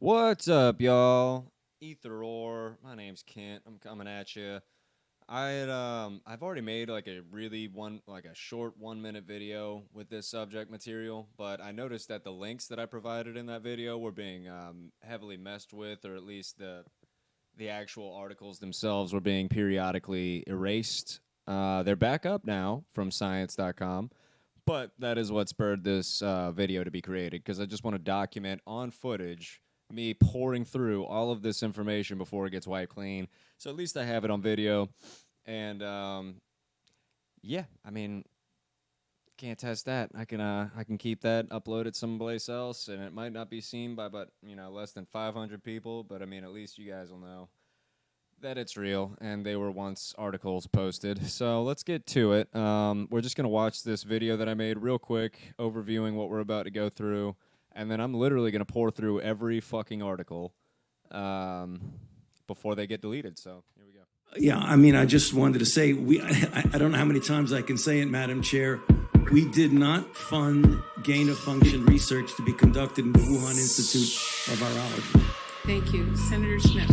What's up, y'all? Ether Or. My name's Kent. I'm coming at you. I've already made like a really a short 1 minute video with this subject material, but I noticed that the links that I provided in that video were being heavily messed with, or at least the actual articles themselves were being periodically erased. They're back up now from science.com. But that is what spurred this video to be created, because I just want to document on footage me pouring through all of this information before it gets wiped clean. So at least I have it on video. And yeah, I mean, can't test that. I can keep that, upload it someplace else, and it might not be seen by less than 500 people. But I mean, at least you guys will know that it's real, and they were once articles posted. So let's get to it. We're just going to watch this video that I made real quick, overviewing what we're about to go through, and then I'm literally going to pour through every fucking article before they get deleted. So here we go. Yeah, I mean, I just wanted to say, I don't know how many times I can say it, Madam Chair. We did not fund gain-of-function research to be conducted in the Wuhan Institute of Virology. Thank you. Senator Smith.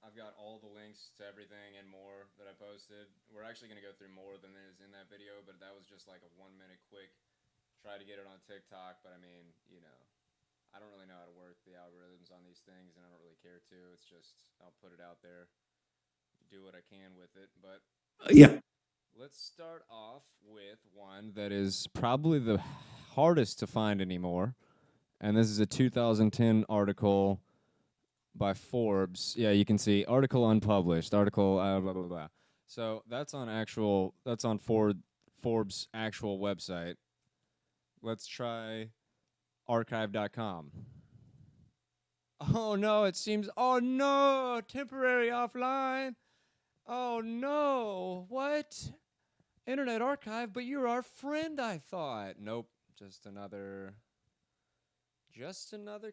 I've got all the links to everything and more that I posted. We're actually going to go through more than is in that video, but that was just like a 1 minute quick try to get it on TikTok. But I mean, I don't really know how to work the algorithms on these things, and I don't really care to. It's just I'll put it out there, do what I can with it. But Yeah. let's start off with one that is probably the hardest to find anymore, and this is a 2010 article by Forbes. Yeah, you can see article unpublished, article blah blah blah. So that's on Forbes' actual website. Let's try archive.com. Oh no, it seems temporary offline. Oh no, what? Internet Archive, but you're our friend, I thought. Nope, just another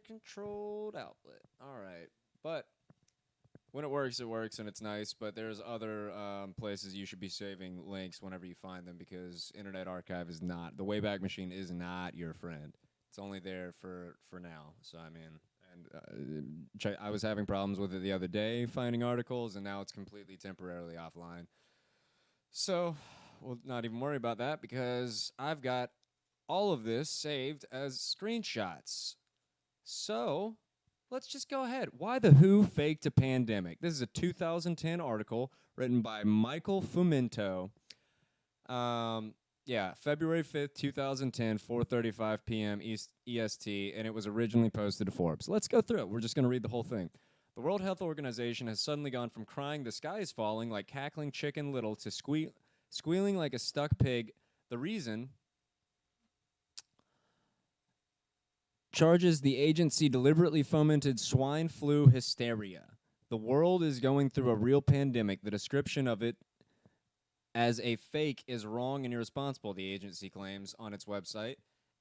controlled outlet. All right. But when it works, and it's nice. But there's other places you should be saving links whenever you find them, because Internet Archive is not. The Wayback Machine is not your friend. It's only there for now. So, I mean, and I was having problems with it the other day, finding articles, and now it's completely temporarily offline. So, we'll not even worry about that, because I've got all of this saved as screenshots. So, let's just go ahead. Why the WHO faked a pandemic. This is a 2010 article written by Michael Fumento. February 5th, 2010, 4:35 p.m. EST, and it was originally posted to Forbes. Let's go through it. We're just going to read the whole thing. The World Health Organization has suddenly gone from crying the sky is falling like cackling Chicken Little to squealing like a stuck pig. The reason charges the agency deliberately fomented swine flu hysteria. The world is going through a real pandemic. The description of it as a fake is wrong and irresponsible, the agency claims on its website.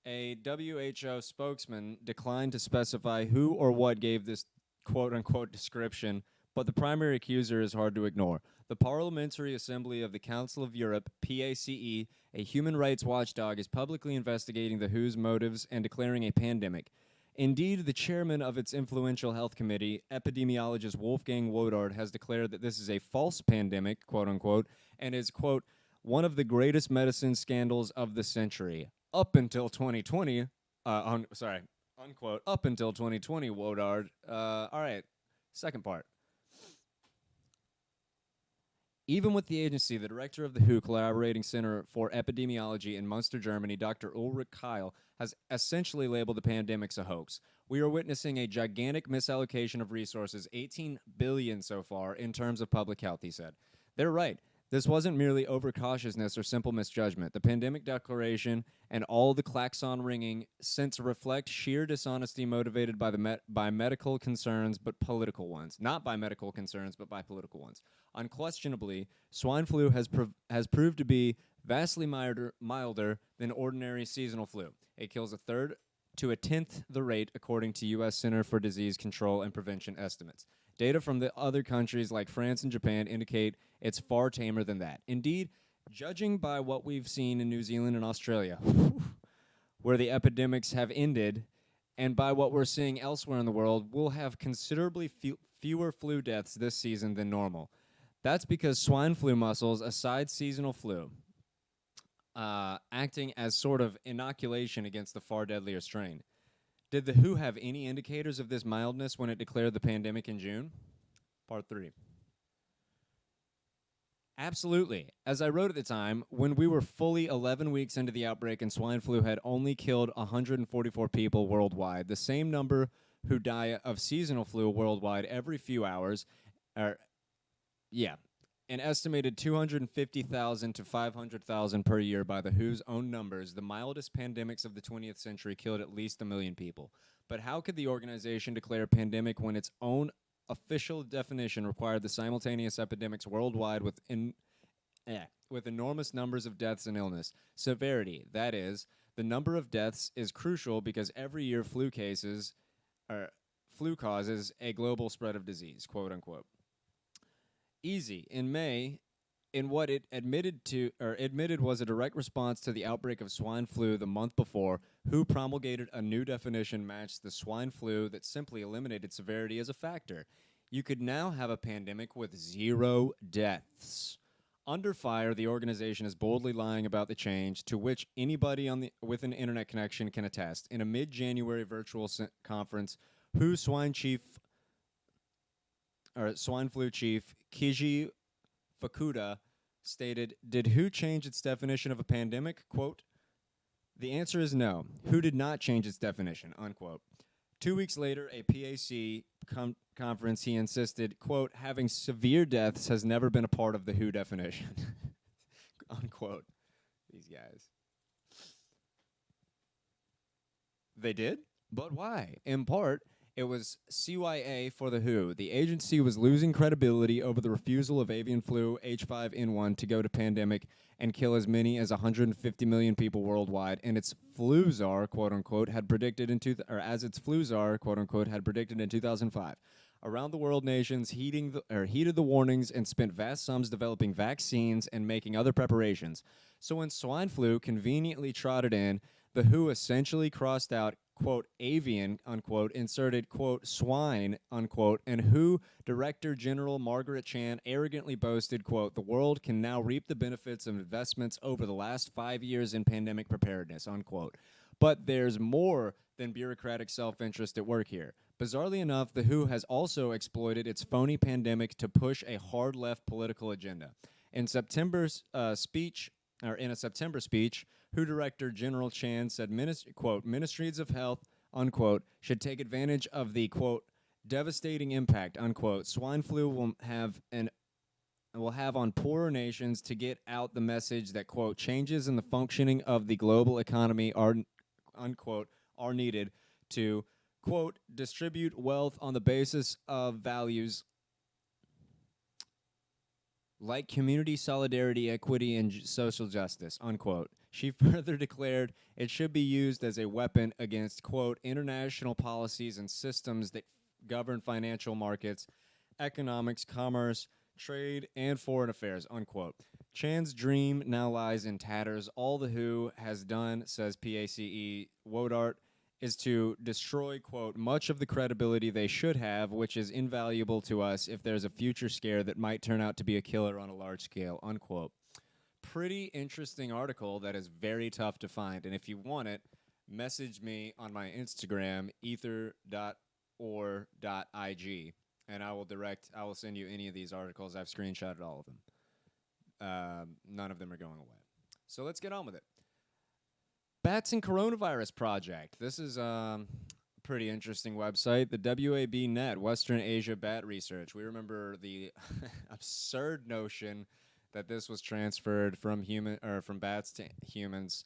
A WHO spokesman declined to specify who or what gave this quote-unquote description, but the primary accuser is hard to ignore. The Parliamentary Assembly of the Council of Europe, PACE, a human rights watchdog, is publicly investigating the WHO's motives and declaring a pandemic. Indeed, the chairman of its influential health committee, epidemiologist Wolfgang Wodardt, has declared that this is a false pandemic, quote-unquote, and is, quote, one of the greatest medicine scandals of the century. Up until 2020, unquote, up until 2020, Wodardt. All right, second part. Even with the agency, the director of the WHO Collaborating Center for Epidemiology in Munster, Germany, Dr. Ulrich Keil, has essentially labeled the pandemics a hoax. We are witnessing a gigantic misallocation of resources, 18 billion so far, in terms of public health, he said. They're right. This wasn't merely overcautiousness or simple misjudgment. The pandemic declaration and all the klaxon ringing since reflect sheer dishonesty motivated by medical concerns, but political ones. Not by medical concerns, but by political ones. Unquestionably, swine flu has proved to be vastly milder than ordinary seasonal flu. It kills a third to a tenth the rate, according to U.S. Center for Disease Control and Prevention estimates. Data from the other countries like France and Japan indicate it's far tamer than that. Indeed, judging by what we've seen in New Zealand and Australia, where the epidemics have ended, and by what we're seeing elsewhere in the world, we'll have considerably fewer flu deaths this season than normal. That's because swine flu muscles, aside seasonal flu, acting as sort of inoculation against the far deadlier strain. Did the WHO have any indicators of this mildness when it declared the pandemic in June? Part 3. Absolutely. As I wrote at the time, when we were fully 11 weeks into the outbreak and swine flu had only killed 144 people worldwide, the same number who die of seasonal flu worldwide every few hours, an estimated 250,000 to 500,000 per year by the WHO's own numbers, the mildest pandemics of the 20th century killed at least 1 million people. But how could the organization declare a pandemic when its own official definition required the simultaneous epidemics worldwide with enormous numbers of deaths and illness? Severity, that is, the number of deaths is crucial because every year flu causes a global spread of disease, quote unquote. Easy. In May, in what it admitted was a direct response to the outbreak of swine flu the month before, WHO promulgated a new definition matched the swine flu that simply eliminated severity as a factor. You could now have a pandemic with 0 deaths. Under fire, the organization is boldly lying about the change, to which anybody with an internet connection can attest. In a mid-January virtual conference, WHO swine flu chief Kiji Fukuda stated, "Did WHO change its definition of a pandemic?" Quote, "The answer is no. WHO did not change its definition," unquote. 2 weeks later, a PAC conference, he insisted, quote, "Having severe deaths has never been a part of the WHO definition," unquote. These guys. They did? But why? In part, it was CYA for the WHO. The agency was losing credibility over the refusal of avian flu H5N1 to go to pandemic and kill as many as 150 million people worldwide, and its flu czar, quote unquote, had predicted in 2005. Around the world, nations heeded the warnings and spent vast sums developing vaccines and making other preparations. So when swine flu conveniently trotted in, the WHO essentially crossed out, quote, avian, unquote, inserted, quote, swine, unquote, and WHO Director General Margaret Chan arrogantly boasted, quote, "The world can now reap the benefits of investments over the last 5 years in pandemic preparedness," unquote. But there's more than bureaucratic self-interest at work here. Bizarrely enough, the WHO has also exploited its phony pandemic to push a hard-left political agenda. In a September speech, WHO Director General Chan said, quote, "Ministries of health," unquote, "should take advantage of the," quote, "devastating impact," unquote, "swine flu will have on poorer nations to get out the message that," quote, "changes in the functioning of the global economy are," unquote, "are needed to," quote, "distribute wealth on the basis of values like community solidarity, equity, and social justice," unquote. She further declared it should be used as a weapon against, quote, "international policies and systems that govern financial markets, economics, commerce, trade, and foreign affairs," unquote. Chan's dream now lies in tatters. All the WHO has done, says PACE Wodart, is to destroy, quote, "much of the credibility they should have, which is invaluable to us if there's a future scare that might turn out to be a killer on a large scale," unquote. Pretty interesting article that is very tough to find. And if you want it, message me on my Instagram, ether.or.ig, and I will send you any of these articles. I've screenshotted all of them. none of them are going away. So let's get on with it. Bats and Coronavirus Project. This is a pretty interesting website. The WAB Net, Western Asia Bat Research. We remember the absurd notion that this was transferred from bats to humans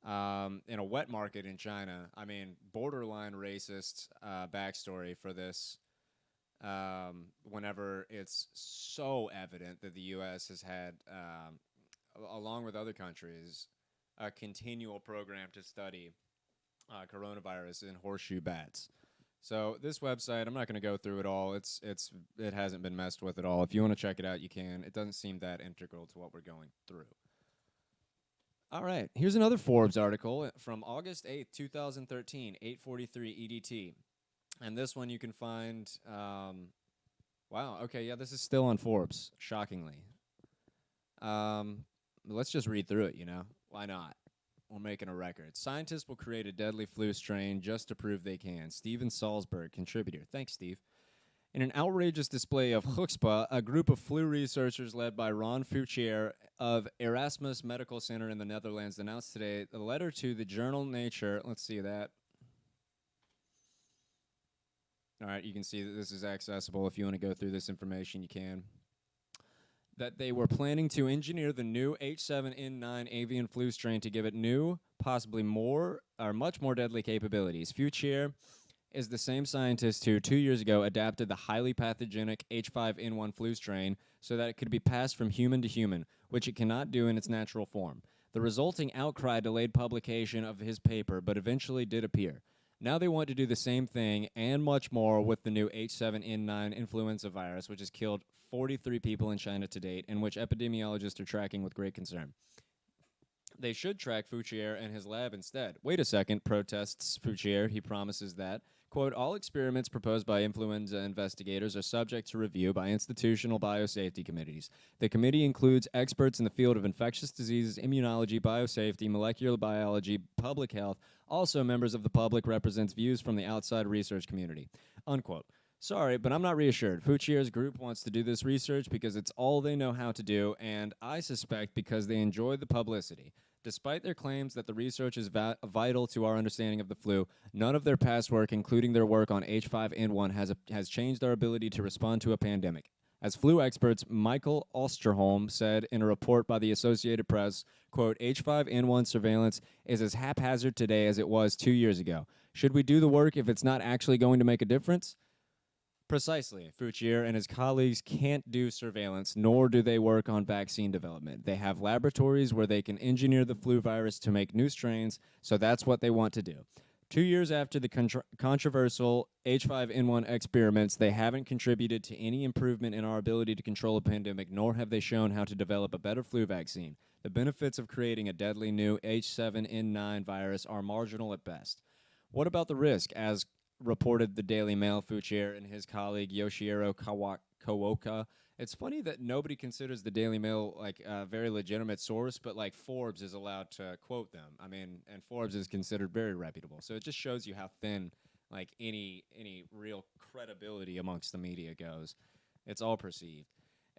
in a wet market in China. I mean, borderline racist backstory for this. Whenever it's so evident that the U.S. has had, along with other countries, a continual program to study coronavirus in horseshoe bats. So this website, I'm not going to go through it all. It hasn't been messed with at all. If you want to check it out, you can. It doesn't seem that integral to what we're going through. All right, here's another Forbes article from August 8th, 2013, 8:43 EDT. And this one you can find, wow, okay, yeah, this is still on Forbes, shockingly. Let's just read through it, Why not? We're making a record. Scientists will create a deadly flu strain just to prove they can. Steven Salzberg, contributor. Thanks, Steve. In an outrageous display of chutzpah, a group of flu researchers led by Ron Fouchier of Erasmus Medical Center in the Netherlands announced today the letter to the journal Nature. Let's see that. All right, you can see that this is accessible. If you want to go through this information, you can. That they were planning to engineer the new H7N9 avian flu strain to give it new, possibly more, or much more deadly capabilities. Fouchier is the same scientist who 2 years ago adapted the highly pathogenic H5N1 flu strain so that it could be passed from human to human, which it cannot do in its natural form. The resulting outcry delayed publication of his paper, but eventually did appear. Now they want to do the same thing and much more with the new H7N9 influenza virus, which has killed 43 people in China to date, and which epidemiologists are tracking with great concern. They should track Fouchier and his lab instead. Wait a second, protests Fouchier. He promises that, quote, all experiments proposed by influenza investigators are subject to review by institutional biosafety committees. The committee includes experts in the field of infectious diseases, immunology, biosafety, molecular biology, public health. Also, members of the public represents views from the outside research community, unquote. Sorry, but I'm not reassured. Fouchier's group wants to do this research because it's all they know how to do, and I suspect because they enjoy the publicity. Despite their claims that the research is vital to our understanding of the flu, none of their past work, including their work on H5N1, has changed our ability to respond to a pandemic. As flu experts Michael Osterholm said in a report by the Associated Press, quote, H5N1 surveillance is as haphazard today as it was 2 years ago. Should we do the work if it's not actually going to make a difference? Precisely. Fouchier and his colleagues can't do surveillance, nor do they work on vaccine development. They have laboratories where they can engineer the flu virus to make new strains, so that's what they want to do. 2 years after the controversial H5N1 experiments, they haven't contributed to any improvement in our ability to control a pandemic, nor have they shown how to develop a better flu vaccine. The benefits of creating a deadly new H7N9 virus are marginal at best. What about the risk? As reported the Daily Mail, Fouchier and his colleague Yoshihiro Kawoka. It's funny that nobody considers the Daily Mail like a very legitimate source, but like Forbes is allowed to quote them. I mean, and Forbes is considered very reputable. So it just shows you how thin like any real credibility amongst the media goes. It's all perceived.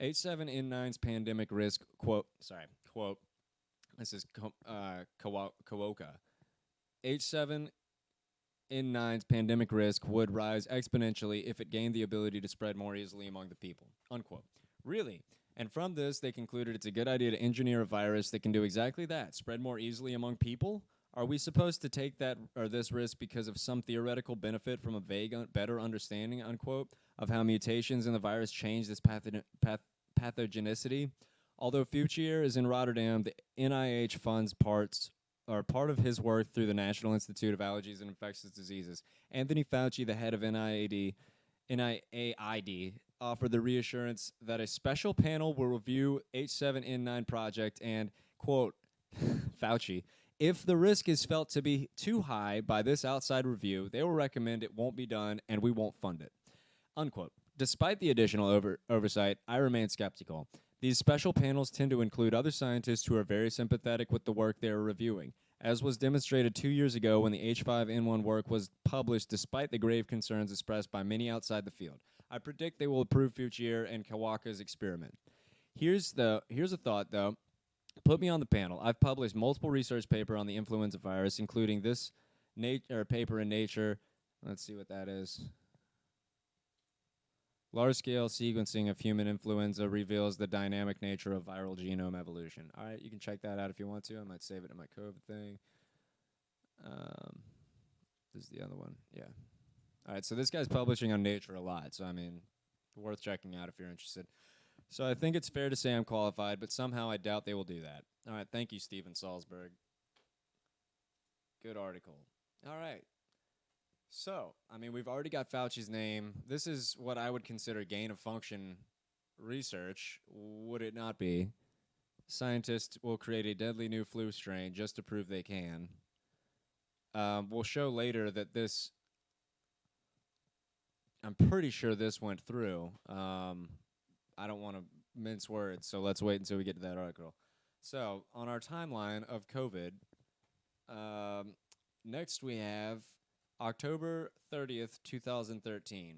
H7N9's pandemic risk, quote, this is Kawoka. H7N9's pandemic risk would rise exponentially if it gained the ability to spread more easily among the people, unquote. Really? And from this, they concluded it's a good idea to engineer a virus that can do exactly that, spread more easily among people? Are we supposed to take that or this risk because of some theoretical benefit from a vague, better understanding, unquote, of how mutations in the virus change this pathogenicity? Although Fouchier is in Rotterdam, the NIH funds part of his work through the National Institute of Allergies and Infectious Diseases. Anthony Fauci, the head of NIAID, offered the reassurance that a special panel will review H7N9 project and, quote, Fauci, if the risk is felt to be too high by this outside review, they will recommend it won't be done and we won't fund it, unquote. Despite the additional oversight, I remain skeptical. These special panels tend to include other scientists who are very sympathetic with the work they are reviewing, as was demonstrated 2 years ago when the H5N1 work was published despite the grave concerns expressed by many outside the field. I predict they will approve Fouchier and Kawaka's experiment. Here's a thought though. Put me on the panel. I've published multiple research paper on the influenza virus, including this paper in Nature. Let's see what that is. Large-scale sequencing of human influenza reveals the dynamic nature of viral genome evolution. All right, you can check that out if you want to. I might save it in my COVID thing. This is the other one. Yeah. All right, so this guy's publishing on Nature a lot, so I mean, worth checking out if you're interested. So I think it's fair to say I'm qualified, but somehow I doubt they will do that. All right, thank you, Stephen Salzberg. Good article. All right. So, I mean, we've already got Fauci's name. This is what I would consider gain-of-function research, would it not be? Scientists will create a deadly new flu strain just to prove they can. We'll show later that this, I'm pretty sure this went through. I don't want to mince words, so let's wait until we get to that article. So, on our timeline of COVID, next we have October 30th, 2013.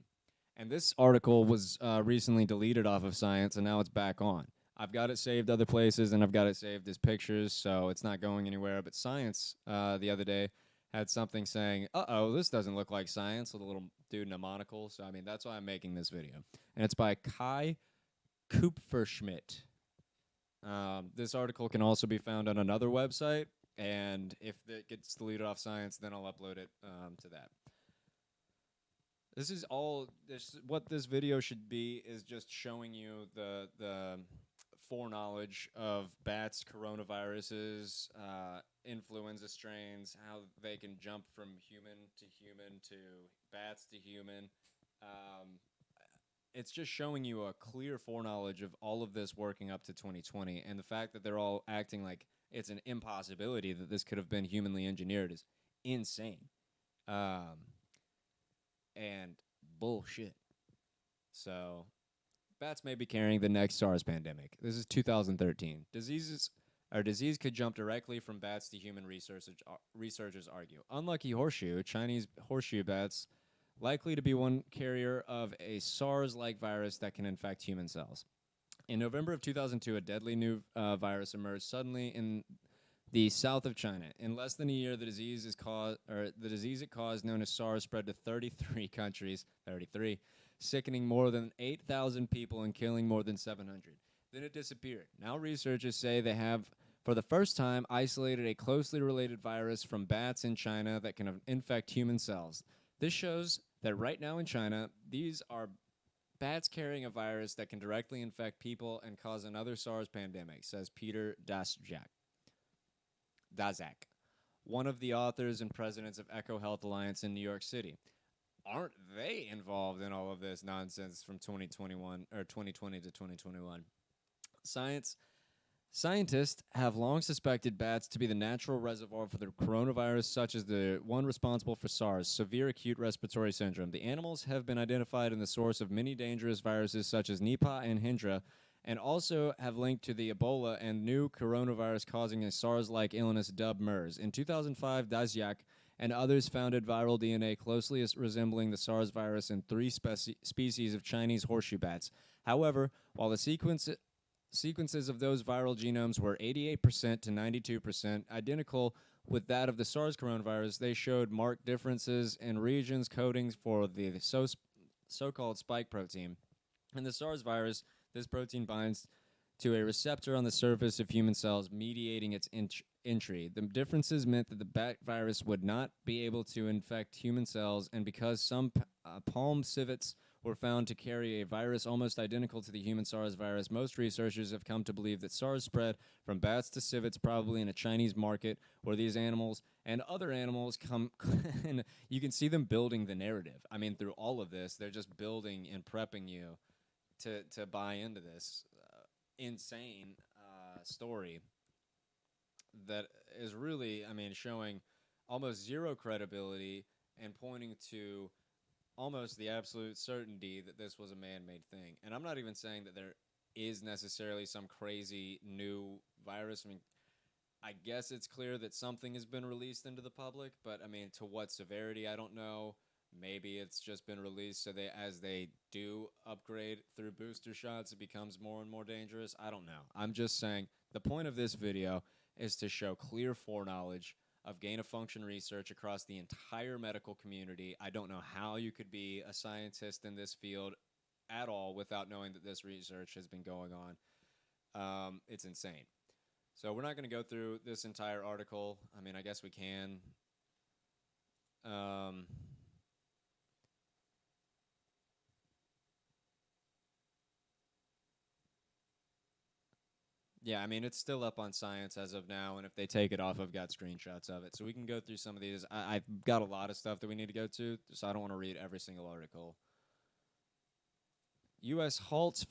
And this article was recently deleted off of Science, and now it's back on. I've got it saved other places, and I've got it saved as pictures, so it's not going anywhere. But Science, the other day, had something saying, uh-oh, this doesn't look like Science, with a little dude in a monocle. So, I mean, that's why I'm making this video. And it's by Kai Kupferschmidt. This article can also be found on another website. And if it gets deleted off Science, then I'll upload it to that. This is all. What this video should be is just showing you the foreknowledge of bats, coronaviruses, influenza strains, how they can jump from human to bats to human. It's just showing you a clear foreknowledge of all of this working up to 2020, and the fact that they're all acting like it's an impossibility that this could have been humanly engineered is insane. And bullshit. So, bats may be carrying the next SARS pandemic. This is 2013. Disease could jump directly from bats to human, researchers argue. Unlucky horseshoe, Chinese horseshoe bats, likely to be one carrier of a SARS-like virus that can infect human cells. In November of 2002, a deadly new virus emerged suddenly in the south of China. In less than a year, the disease it caused, known as SARS, spread to 33 countries, sickening more than 8,000 people and killing more than 700. Then it disappeared. Now researchers say they have, for the first time, isolated a closely related virus from bats in China that can infect human cells. This shows that right now in China, these are bats carrying a virus that can directly infect people and cause another SARS pandemic, says Peter Daszak, one of the authors and presidents of Echo Health Alliance in New York City. Aren't they involved in all of this nonsense from 2021 or 2020 to 2021? Scientists have long suspected bats to be the natural reservoir for the coronavirus, such as the one responsible for SARS, severe acute respiratory syndrome. The animals have been identified in the source of many dangerous viruses such as Nipah and Hendra, and also have linked to the Ebola and new coronavirus causing a SARS-like illness dubbed MERS. In 2005, Daszak and others founded viral DNA closely resembling the SARS virus in 3 species of Chinese horseshoe bats. However, while the sequences of those viral genomes were 88% to 92% identical with that of the SARS coronavirus, they showed marked differences in regions coding for the so-called spike protein. In the SARS virus, this protein binds to a receptor on the surface of human cells, mediating its entry. The differences meant that the bat virus would not be able to infect human cells, and because some palm civets were found to carry a virus almost identical to the human SARS virus, most researchers have come to believe that SARS spread from bats to civets, probably in a Chinese market, where these animals and other animals come. And you can see them building the narrative. I mean, through all of this, they're just building and prepping you to buy into this insane story that is really, I mean, showing almost zero credibility and pointing to almost the absolute certainty that this was a man-made thing. And I'm not even saying that there is necessarily some crazy new virus. I mean, I guess it's clear that something has been released into the public, but I mean, to what severity, I don't know. Maybe it's just been released so as they do upgrade through booster shots, it becomes more and more dangerous. I don't know. I'm just saying the point of this video is to show clear foreknowledge of gain-of-function research across the entire medical community. I don't know how you could be a scientist in this field at all without knowing that this research has been going on. It's insane. So we're not going to go through this entire article. I mean, I guess we can. Yeah, I mean, it's still up on Science as of now, and if they take it off, I've got screenshots of it. So we can go through some of these. I've got a lot of stuff that we need to go to, so I don't want to read every single article. U.S. halts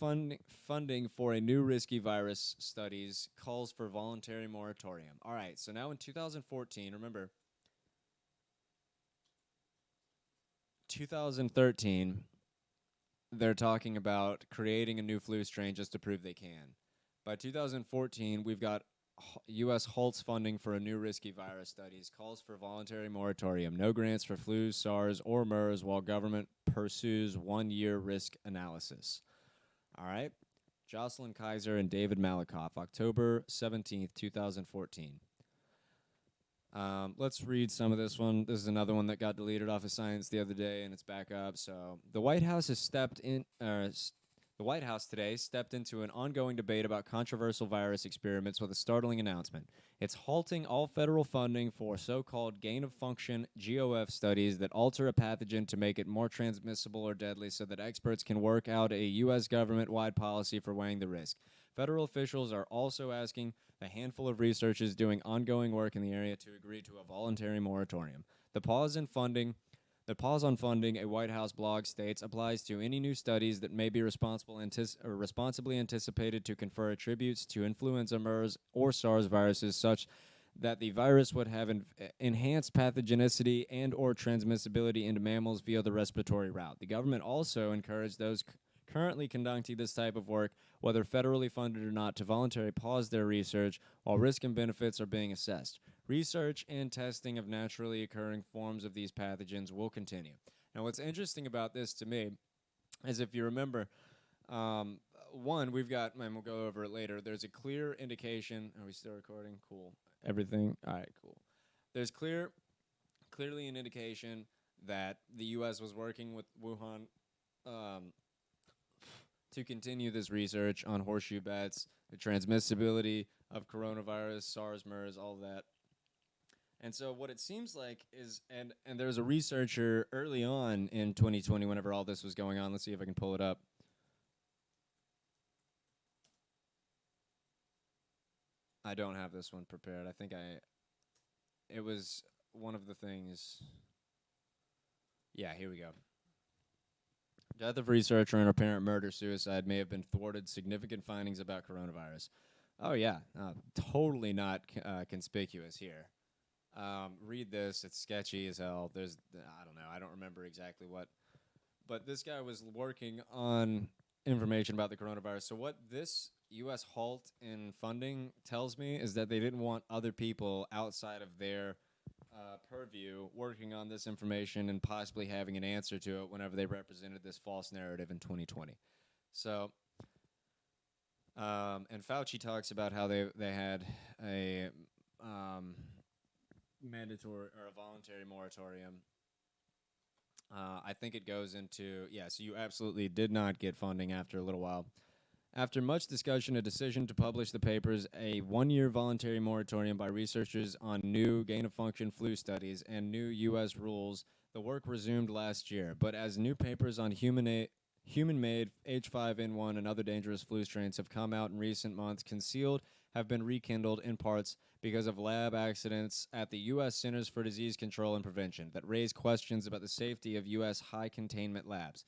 funding for a new risky virus studies, calls for voluntary moratorium. All right, so now in 2014, remember, 2013, they're talking about creating a new flu strain just to prove they can. By 2014, we've got U.S. halts funding for a new risky virus studies, calls for voluntary moratorium, no grants for flu, SARS, or MERS while government pursues one-year risk analysis. All right. Jocelyn Kaiser and David Malakoff, October 17th, 2014. Let's read some of this one. This is another one that got deleted off of Science the other day, and it's back up. So the White House has The White House today stepped into an ongoing debate about controversial virus experiments with a startling announcement. It's halting all federal funding for so-called gain-of-function GoF studies that alter a pathogen to make it more transmissible or deadly so that experts can work out a U.S. government-wide policy for weighing the risk. Federal officials are also asking a handful of researchers doing ongoing work in the area to agree to a voluntary moratorium. The pause on funding, a White House blog states, applies to any new studies that may be responsibly anticipated to confer attributes to influenza, MERS, or SARS viruses such that the virus would have enhanced pathogenicity and or transmissibility into mammals via the respiratory route. The government also encouraged those currently conducting this type of work, whether federally funded or not, to voluntarily pause their research while risk and benefits are being assessed. Research and testing of naturally occurring forms of these pathogens will continue. Now, what's interesting about this to me is if you remember, one, we've got, and we'll go over it later, there's a clear indication. Are we still recording? Cool. Everything? All right, cool. There's clearly an indication that the U.S. was working with Wuhan to continue this research on horseshoe bats, the transmissibility of coronavirus, SARS, MERS, all that. And so what it seems like is, and there was a researcher early on in 2020 whenever all this was going on. Let's see if I can pull it up. I don't have this one prepared. I think it was one of the things. Yeah, here we go. Death of researcher and apparent murder-suicide may have been thwarted. Significant findings about coronavirus. Oh, yeah. Totally not conspicuous here. Read this. It's sketchy as hell. I don't know. I don't remember exactly what. But this guy was working on information about the coronavirus. So what this U.S. halt in funding tells me is that they didn't want other people outside of their purview working on this information and possibly having an answer to it whenever they represented this false narrative in 2020. So, and Fauci talks about how they had a mandatory or a voluntary moratorium. I think it goes into, so you absolutely did not get funding after a little while. After much discussion, a decision to publish the papers, a one-year voluntary moratorium by researchers on new gain-of-function flu studies and new U.S. rules, the work resumed last year. But as new papers on human-made H5N1 and other dangerous flu strains have come out in recent months, concealed have been rekindled in parts because of lab accidents at the U.S. Centers for Disease Control and Prevention that raise questions about the safety of U.S. high-containment labs.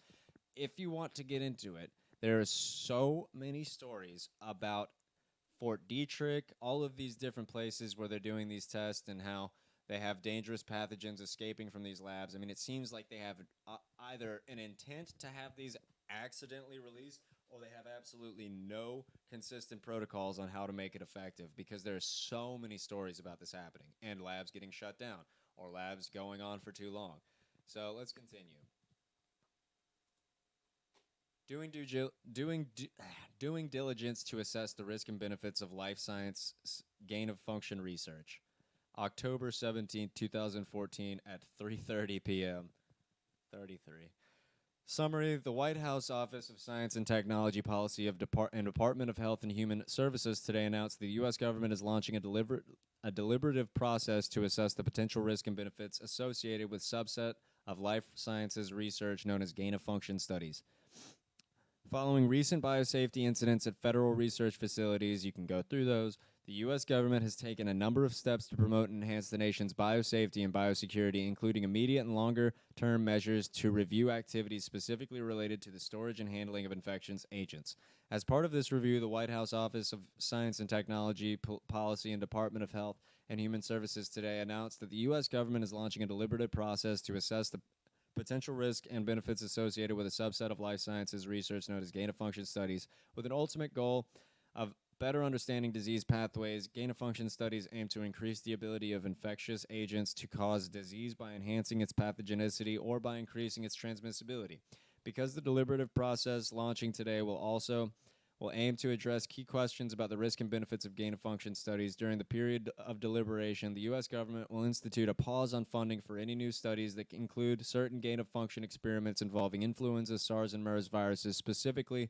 If you want to get into it, there are so many stories about Fort Detrick, all of these different places where they're doing these tests and how they have dangerous pathogens escaping from these labs. I mean, it seems like they have either an intent to have these accidentally released or they have absolutely no consistent protocols on how to make it effective because there's so many stories about this happening and labs getting shut down or labs going on for too long. So let's continue. Doing diligence to assess the risk and benefits of life science gain of function research. October 17th, 2014 at 3:30 p.m. 33. Summary: The White House Office of Science and Technology Policy and Department of Health and Human Services today announced the U.S. government is launching a deliberative process to assess the potential risk and benefits associated with subset of life sciences research known as gain-of-function studies. Following recent biosafety incidents at federal research facilities, you can go through those, the U.S. government has taken a number of steps to promote and enhance the nation's biosafety and biosecurity, including immediate and longer-term measures to review activities specifically related to the storage and handling of infectious agents. As part of this review, the White House Office of Science and Technology Policy and Department of Health and Human Services today announced that the U.S. government is launching a deliberative process to assess the potential risk and benefits associated with a subset of life sciences research known as gain-of-function studies, with an ultimate goal of better understanding disease pathways. Gain-of-function studies aim to increase the ability of infectious agents to cause disease by enhancing its pathogenicity or by increasing its transmissibility. Because the deliberative process launching today will aim to address key questions about the risk and benefits of gain-of-function studies. During the period of deliberation, the U.S. government will institute a pause on funding for any new studies that include certain gain-of-function experiments involving influenza, SARS, and MERS viruses. Specifically,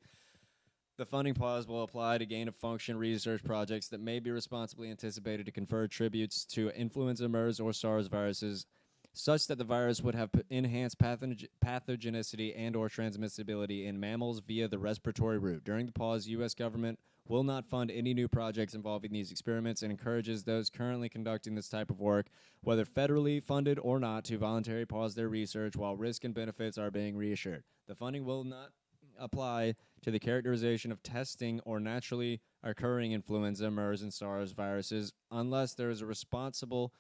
the funding pause will apply to gain-of-function research projects that may be responsibly anticipated to confer attributes to influenza, MERS, or SARS viruses, such that the virus would have enhanced pathogenicity and or transmissibility in mammals via the respiratory route. During the pause, U.S. government will not fund any new projects involving these experiments and encourages those currently conducting this type of work, whether federally funded or not, to voluntarily pause their research while risk and benefits are being reassured. The funding will not apply to the characterization of testing or naturally occurring influenza, MERS, and SARS viruses unless there is a responsible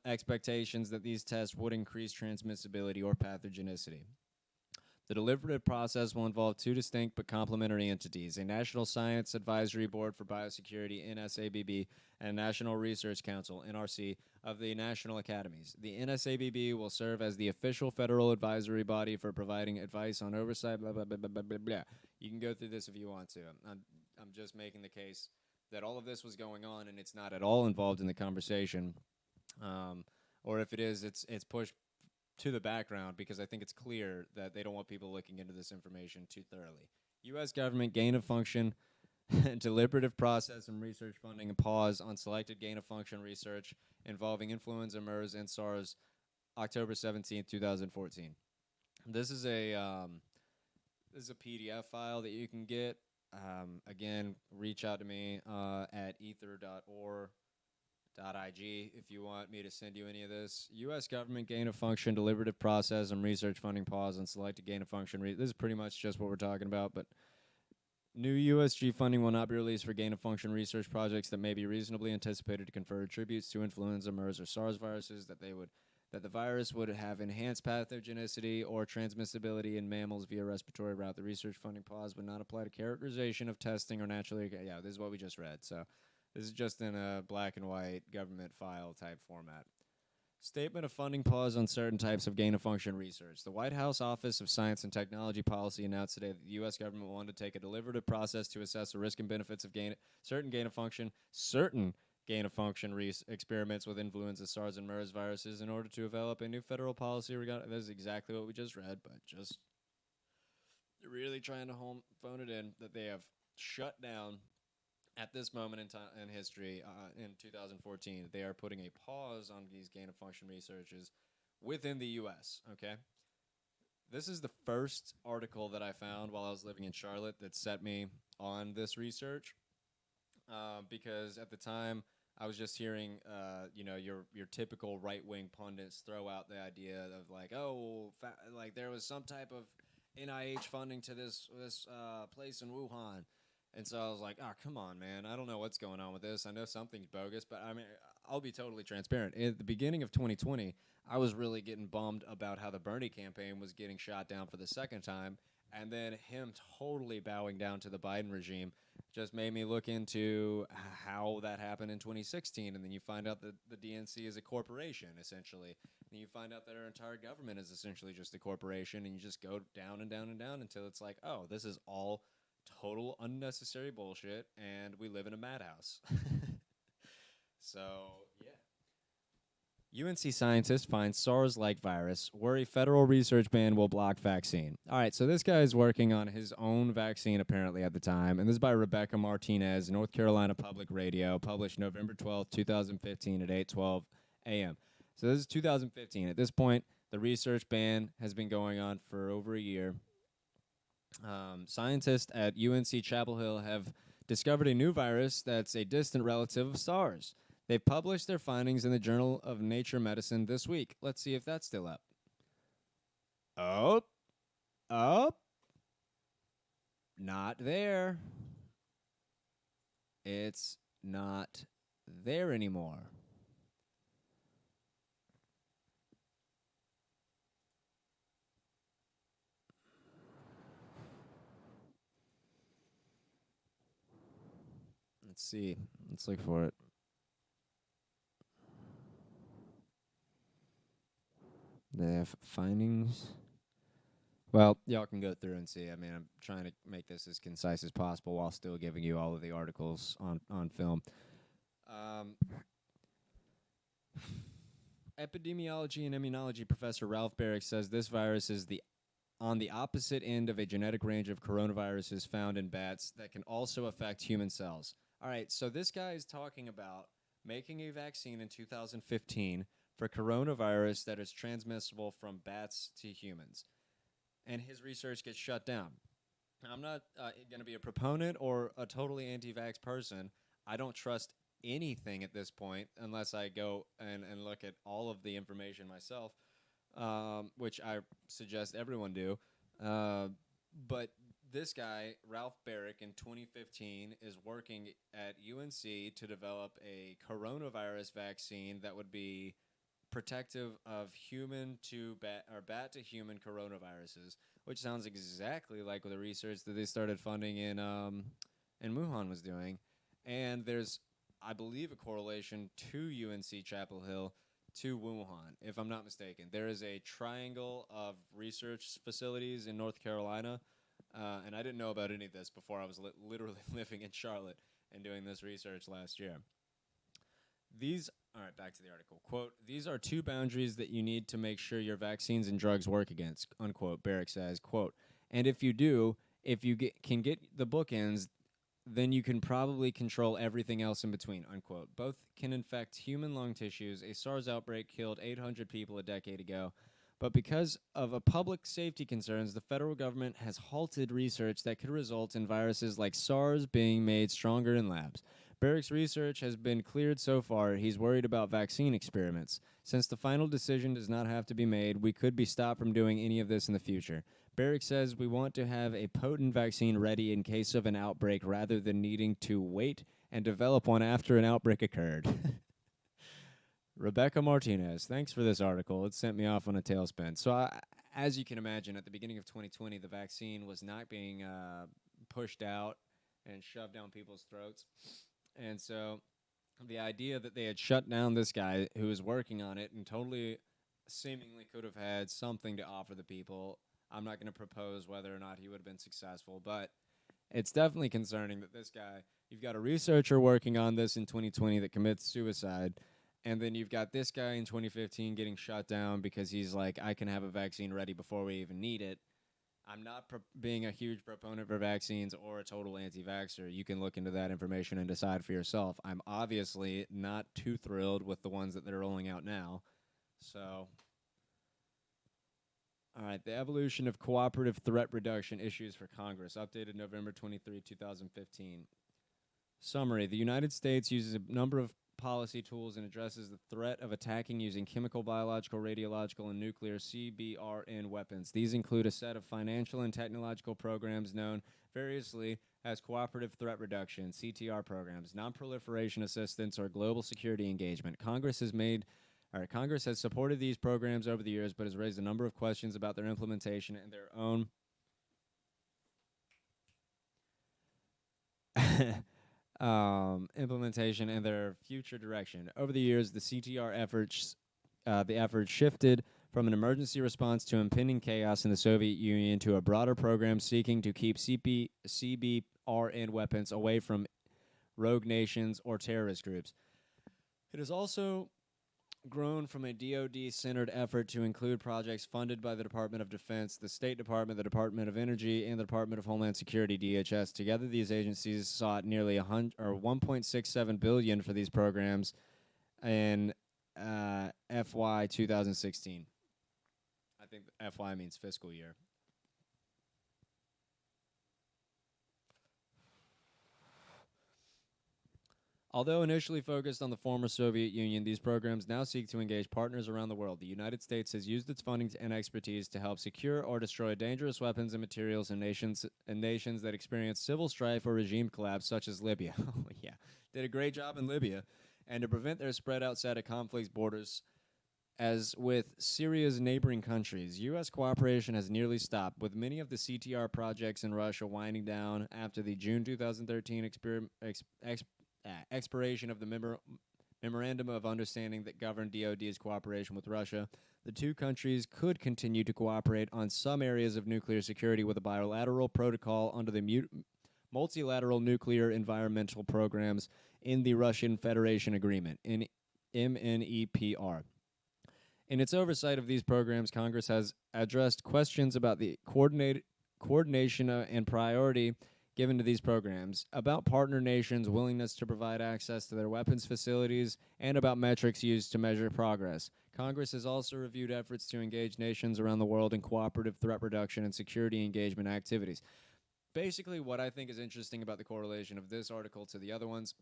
expectations that these tests would increase transmissibility or pathogenicity. The deliberative process will involve two distinct but complementary entities: a National Science Advisory Board for Biosecurity, NSABB, and National Research Council, NRC, of the National Academies. The NSABB will serve as the official federal advisory body for providing advice on oversight, blah, blah, blah, blah, blah, blah, blah. You can go through this if you want to. I'm just making the case that all of this was going on and it's not at all involved in the conversation. Or if it is, it's pushed to the background because I think it's clear that they don't want people looking into this information too thoroughly. U.S. government gain-of-function deliberative process and research funding and pause on selected gain-of-function research involving influenza, MERS, and SARS, October 17, 2014. This is a PDF file that you can get. Again, reach out to me at ether.org. .ig if you want me to send you any of this. U.S. government gain-of-function deliberative process and research funding pause on selected gain-of-function. This is pretty much just what we're talking about, but new USG funding will not be released for gain-of-function research projects that may be reasonably anticipated to confer attributes to influenza, MERS, or SARS viruses that the virus would have enhanced pathogenicity or transmissibility in mammals via respiratory route. The research funding pause would not apply to characterization of testing or naturally. Yeah, this is what we just read. So this is just in a black and white government file type format. Statement of funding pause on certain types of gain-of-function research. The White House Office of Science and Technology Policy announced today that the U.S. government will undertake a deliberative process to assess the risk and benefits of certain gain-of-function experiments with influenza, SARS, and MERS viruses in order to develop a new federal policy regarding. This is exactly what we just read, but just really trying to phone it in that they have shut down. At this moment in time in history, in 2014, they are putting a pause on these gain-of-function researches within the U.S., okay? This is the first article that I found while I was living in Charlotte that set me on this research, because at the time, I was just hearing, your typical right-wing pundits throw out the idea of like, like there was some type of NIH funding to this place in Wuhan. And so I was like, come on, man. I don't know what's going on with this. I know something's bogus, but I mean, I'll be totally transparent. At the beginning of 2020, I was really getting bummed about how the Bernie campaign was getting shot down for the second time, and then him totally bowing down to the Biden regime. just made me look into how that happened in 2016, and then you find out that the DNC is a corporation, essentially. And you find out that our entire government is essentially just a corporation, and you just go down and down and down until it's like, oh, this is all total unnecessary bullshit, and we live in a madhouse. So, yeah. UNC scientists find SARS-like virus, worry federal research ban will block vaccine. All right, so this guy is working on his own vaccine apparently at the time, and this is by Rebecca Martinez, North Carolina Public Radio, published November 12th, 2015 at 8:12 a.m. So this is 2015. At this point, the research ban has been going on for over a year. Scientists at UNC Chapel Hill have discovered a new virus that's a distant relative of SARS. They published their findings in the Journal of Nature Medicine this week. Let's see if that's still up. Up. Not there. It's not there anymore. Let's see. Let's look for it. They have findings. Well, y'all can go through and see. I mean, I'm trying to make this as concise as possible while still giving you all of the articles on film. Epidemiology and immunology professor Ralph Barrick says this virus is on the opposite end of a genetic range of coronaviruses found in bats that can also affect human cells. All right, so this guy is talking about making a vaccine in 2015 for coronavirus that is transmissible from bats to humans. And his research gets shut down. I'm not going to be a proponent or a totally anti-vax person. I don't trust anything at this point unless I go and look at all of the information myself, which I suggest everyone do. But this guy, Ralph Barrick, in 2015, is working at UNC to develop a coronavirus vaccine that would be protective of human to bat or bat to human coronaviruses, which sounds exactly like the research that they started funding in Wuhan was doing. And there's, I believe, a correlation to UNC Chapel Hill to Wuhan, if I'm not mistaken. There is a triangle of research facilities in North Carolina, and I didn't know about any of this before I was literally living in Charlotte and doing this research last year. All right, back to the article. Quote, these are two boundaries that you need to make sure your vaccines and drugs work against, unquote, Barrick says, quote, and if you do, if you can get the bookends, then you can probably control everything else in between, unquote. Both can infect human lung tissues. A SARS outbreak killed 800 people a decade ago. But because of public safety concerns, the federal government has halted research that could result in viruses like SARS being made stronger in labs. Barrick's research has been cleared so far. He's worried about vaccine experiments. Since the final decision does not have to be made, we could be stopped from doing any of this in the future. Barrick says we want to have a potent vaccine ready in case of an outbreak rather than needing to wait and develop one after an outbreak occurred. Rebecca Martinez, thanks for this article. It sent me off on a tailspin. So as you can imagine, at the beginning of 2020, the vaccine was not being pushed out and shoved down people's throats. And so the idea that they had shut down this guy who was working on it and totally seemingly could have had something to offer the people, I'm not going to propose whether or not he would have been successful, but it's definitely concerning that this guy, you've got a researcher working on this in 2020 that commits suicide, and then you've got this guy in 2015 getting shut down because he's like, I can have a vaccine ready before we even need it. I'm not being a huge proponent for vaccines or a total anti-vaxxer. You can look into that information and decide for yourself. I'm obviously not too thrilled with the ones that they're rolling out now. So, all right, the evolution of cooperative threat reduction issues for Congress, updated November 23, 2015. Summary, the United States uses a number of policy tools and addresses the threat of attacking using chemical, biological, radiological, and nuclear CBRN weapons. These include a set of financial and technological programs known variously as Cooperative Threat Reduction, CTR programs, non-proliferation assistance, or global security engagement. Congress has supported these programs over the years, but has raised a number of questions about their implementation and their own implementation and their future direction. Over the years, the CTR efforts shifted from an emergency response to impending chaos in the Soviet Union to a broader program seeking to keep CBRN weapons away from rogue nations or terrorist groups. It has also grown from a DoD-centered effort to include projects funded by the Department of Defense, the State Department, the Department of Energy, and the Department of Homeland Security (DHS). Together, these agencies sought nearly 1.67 billion for these programs in FY 2016. I think FY means fiscal year. Although initially focused on the former Soviet Union, these programs now seek to engage partners around the world. The United States has used its funding and expertise to help secure or destroy dangerous weapons and materials in nations that experience civil strife or regime collapse, such as Libya. Oh, yeah. Did a great job in Libya. And to prevent their spread outside of conflict's borders. As with Syria's neighboring countries, U.S. cooperation has nearly stopped, with many of the CTR projects in Russia winding down after the June 2013 expiration of the Memorandum of Understanding that governed DoD's cooperation with Russia. The two countries could continue to cooperate on some areas of nuclear security with a bilateral protocol under the Multilateral Nuclear Environmental Programs in the Russian Federation Agreement, in MNEPR. In its oversight of these programs, Congress has addressed questions about the coordination and priority given to these programs, about partner nations' willingness to provide access to their weapons facilities, and about metrics used to measure progress. Congress has also reviewed efforts to engage nations around the world in cooperative threat reduction and security engagement activities. Basically, what I think is interesting about the correlation of this article to the other ones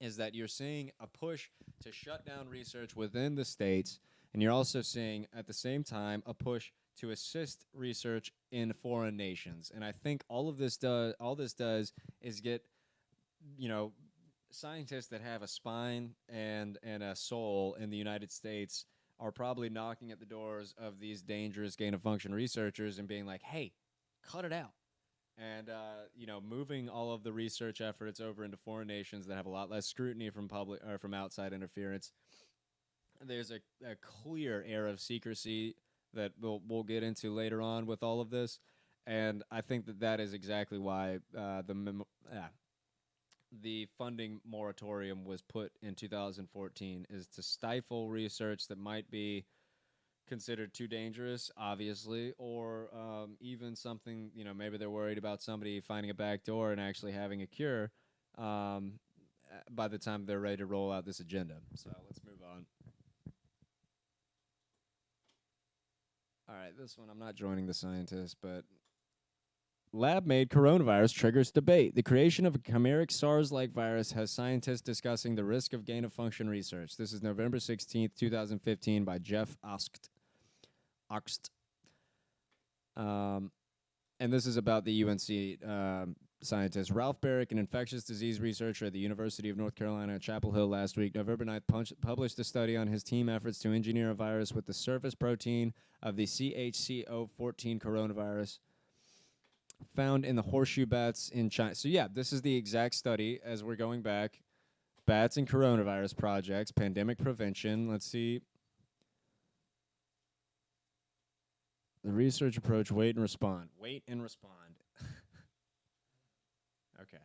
is that you're seeing a push to shut down research within the states, and you're also seeing, at the same time, a push to assist research in foreign nations. And I think all this does is get, scientists that have a spine and a soul in the United States are probably knocking at the doors of these dangerous gain-of-function researchers and being like, hey, cut it out. And, moving all of the research efforts over into foreign nations that have a lot less scrutiny from public or from outside interference. There's a clear air of secrecy that we'll get into later on with all of this, and I think that is exactly why the funding moratorium was put in 2014, is to stifle research that might be considered too dangerous, obviously, or even something, maybe they're worried about somebody finding a back door and actually having a cure by the time they're ready to roll out this agenda. So let's move on. All right, this one, I'm not joining the scientists, but lab-made coronavirus triggers debate. The creation of a chimeric SARS-like virus has scientists discussing the risk of gain-of-function research. This is November 16th, 2015 by Jeff Axt. And this is about the UNC scientist. Ralph Barrick, an infectious disease researcher at the University of North Carolina at Chapel Hill last week, November 9th, published a study on his team efforts to engineer a virus with the surface protein of the CHCO14 coronavirus found in the horseshoe bats in China. So yeah, this is the exact study as we're going back. Bats and coronavirus projects, pandemic prevention. Let's see. The research approach, wait and respond. Wait and respond. Okay.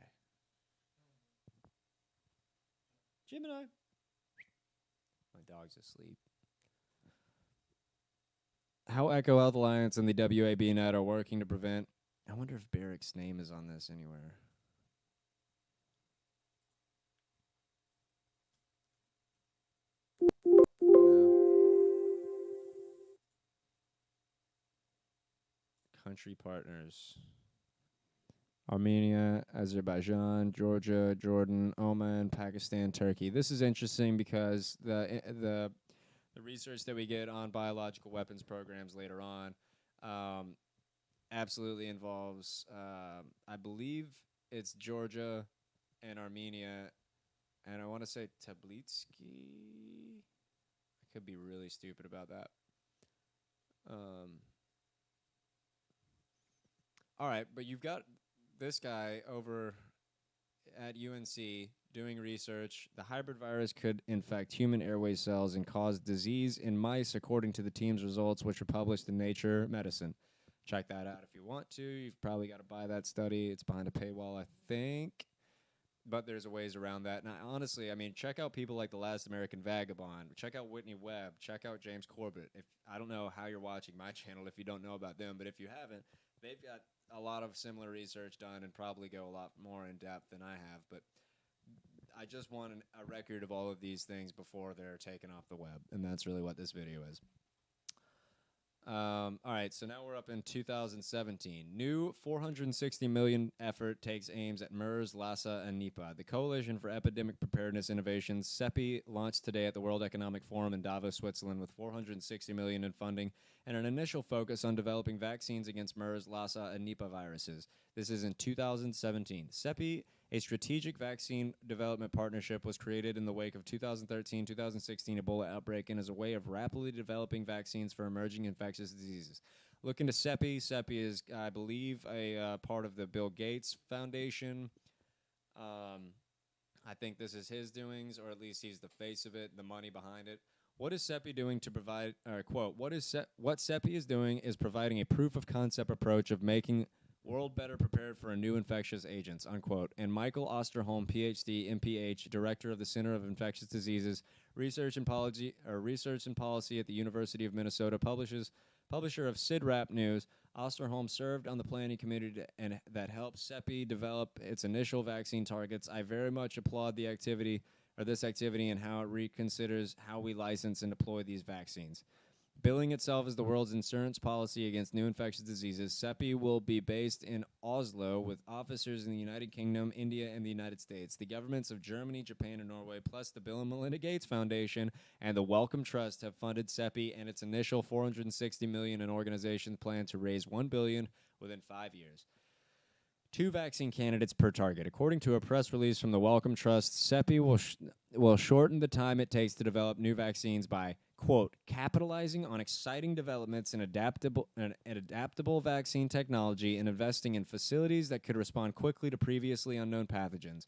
Gemini. My dog's asleep. How Echo Health Alliance and the WABnet are working to prevent... I wonder if Barrick's name is on this anywhere. Country partners. Armenia, Azerbaijan, Georgia, Jordan, Oman, Pakistan, Turkey. This is interesting because the research that we get on biological weapons programs later on absolutely involves, I believe it's Georgia and Armenia, and I want to say Tbilisi. I could be really stupid about that. All right, but you've got this guy over at UNC doing research. The hybrid virus could infect human airway cells and cause disease in mice, according to the team's results, which were published in Nature Medicine. Check that out if you want to. You've probably got to buy that study. It's behind a paywall, I think. But there's a ways around that. And honestly, I mean, check out people like The Last American Vagabond. Check out Whitney Webb. Check out James Corbett. If I don't know how you're watching my channel if you don't know about them, but if you haven't, they've got a lot of similar research done and probably go a lot more in depth than I have. But I just want a record of all of these things before they're taken off the web, and that's really what this video is. All right, so now we're up in 2017. New $460 million effort takes aims at MERS, Lassa, and Nipah. The Coalition for Epidemic Preparedness Innovations, CEPI, launched today at the World Economic Forum in Davos, Switzerland, with $460 million in funding and an initial focus on developing vaccines against MERS, Lassa, and Nipah viruses. This is in 2017. CEPI, a strategic vaccine development partnership, was created in the wake of 2013-2016 Ebola outbreak and is a way of rapidly developing vaccines for emerging infectious diseases. Look into CEPI. CEPI is, I believe, a part of the Bill Gates Foundation. I think this is his doings, or at least he's the face of it, the money behind it. What is CEPI doing to provide, quote, what CEPI is doing is providing a proof of concept approach of making world better prepared for a new infectious agents, unquote. And Michael Osterholm, PhD, MPH, Director of the Center of Infectious Diseases, Research and Policy at the University of Minnesota, publisher of CIDRAP News. Osterholm served on the planning committee and that helped CEPI develop its initial vaccine targets. I very much applaud the activity, or this activity, and how it reconsiders how we license and deploy these vaccines. Billing itself as the world's insurance policy against new infectious diseases, CEPI will be based in Oslo with officers in the United Kingdom, India, and the United States. The governments of Germany, Japan, and Norway, plus the Bill and Melinda Gates Foundation and the Wellcome Trust have funded CEPI and its initial $460 million in organizations plan to raise $1 billion within 5 years. 2 vaccine candidates per target. According to a press release from the Wellcome Trust, CEPI will shorten the time it takes to develop new vaccines by, quote, capitalizing on exciting developments in adaptable vaccine technology and investing in facilities that could respond quickly to previously unknown pathogens.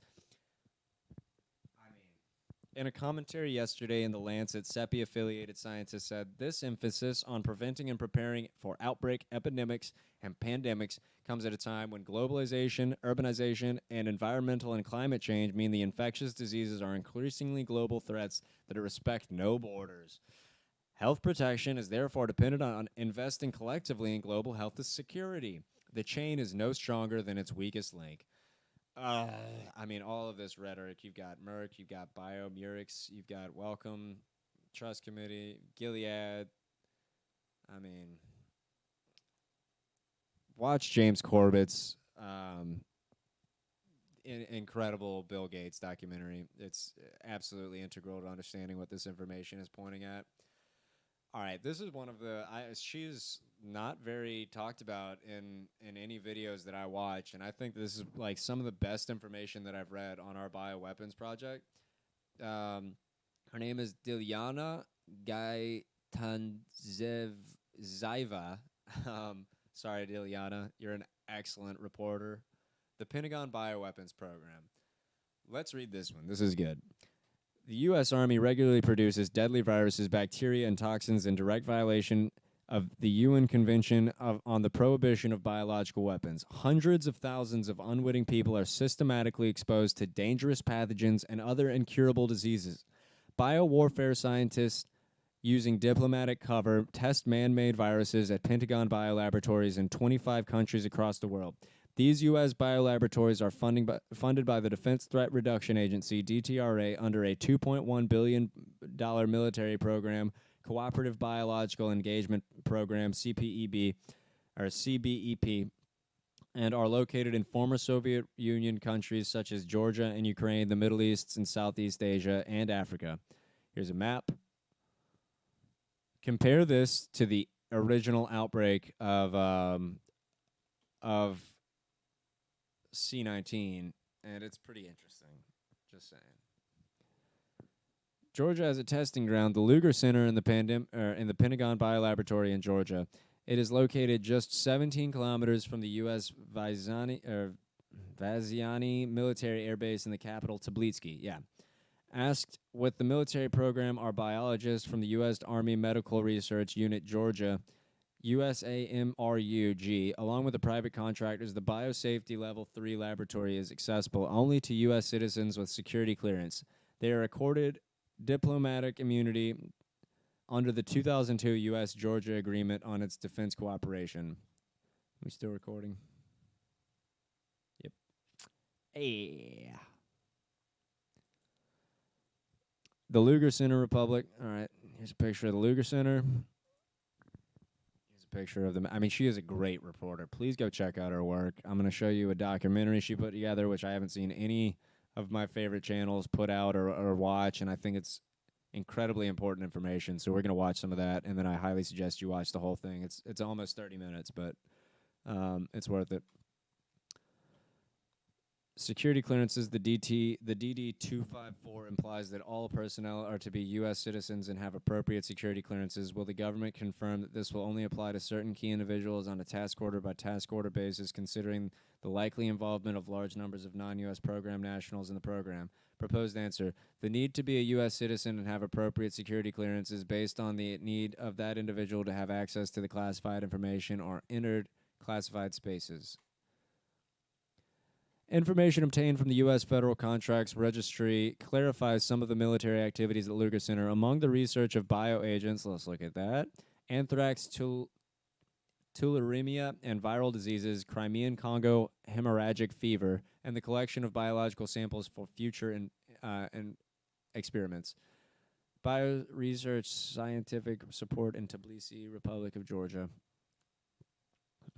In a commentary yesterday in The Lancet, CEPI-affiliated scientists said this emphasis on preventing and preparing for outbreak, epidemics, and pandemics comes at a time when globalization, urbanization, and environmental and climate change mean the infectious diseases are increasingly global threats that respect no borders. Health protection is therefore dependent on investing collectively in global health security. The chain is no stronger than its weakest link. I mean, all of this rhetoric, you've got Merck, you've got Biomurix, you've got Wellcome Trust Committee, Gilead. I mean, watch James Corbett's incredible Bill Gates documentary. It's absolutely integral to understanding what this information is pointing at. All right, this is one of the, she's not very talked about in any videos that I watch, and I think this is like some of the best information that I've read on our bioweapons project. Her name is Dilyana Gaitandzeva. Sorry, Dilyana, you're an excellent reporter. The Pentagon Bioweapons Program. Let's read this one. This is good. The U.S. Army regularly produces deadly viruses, bacteria, and toxins in direct violation of the UN Convention on the Prohibition of Biological Weapons. Hundreds of thousands of unwitting people are systematically exposed to dangerous pathogens and other incurable diseases. Biowarfare scientists using diplomatic cover test man-made viruses at Pentagon biolaboratories in 25 countries across the world. These U.S. biolaboratories are funded by the Defense Threat Reduction Agency, DTRA, under a $2.1 billion military program, Cooperative Biological Engagement Program, CPEB, or CBEP, and are located in former Soviet Union countries such as Georgia and Ukraine, the Middle East and Southeast Asia, and Africa. Here's a map. Compare this to the original outbreak of C-19, and it's pretty interesting. Just saying. Georgia has a testing ground, the Lugar Center in the Pentagon Biolaboratory in Georgia. It is located just 17 kilometers from the U.S. Vaziani Military Air Base in the capital, Tbilisi. Yeah. Asked with the military program are biologists from the U.S. Army Medical Research Unit, Georgia, USAMRUG, along with the private contractors. The biosafety level 3 laboratory is accessible only to U.S. citizens with security clearance. They are accorded diplomatic immunity under the 2002 U.S.-Georgia Agreement on its defense cooperation. We still recording? Yep. Hey. The Lugar Center Republic. All right. Here's a picture of the Lugar Center. Here's a picture of them. I mean, she is a great reporter. Please go check out her work. I'm going to show you a documentary she put together, which I haven't seen any of my favorite channels put out or watch, and I think it's incredibly important information. So we're going to watch some of that, and then I highly suggest you watch the whole thing. It's almost 30 minutes, but it's worth it. Security clearances, the DD 254 implies that all personnel are to be U.S. citizens and have appropriate security clearances. Will the government confirm that this will only apply to certain key individuals on a task order by task order basis, considering the likely involvement of large numbers of non-U.S. program nationals in the program? Proposed answer: the need to be a U.S. citizen and have appropriate security clearance is based on the need of that individual to have access to the classified information or entered classified spaces. Information obtained from the U.S. Federal Contracts Registry clarifies some of the military activities at Lugar Center. Among the research of bioagents, let's look at that, anthrax, tularemia, and viral diseases, Crimean Congo hemorrhagic fever, and the collection of biological samples for future and experiments. Bio-research scientific support in Tbilisi, Republic of Georgia.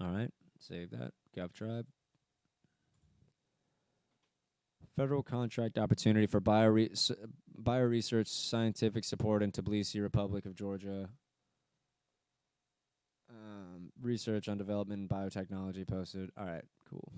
All right, save that. Gov Tribe. Federal contract opportunity for bio-research scientific support in Tbilisi, Republic of Georgia. Research on development in biotechnology posted. All right, cool.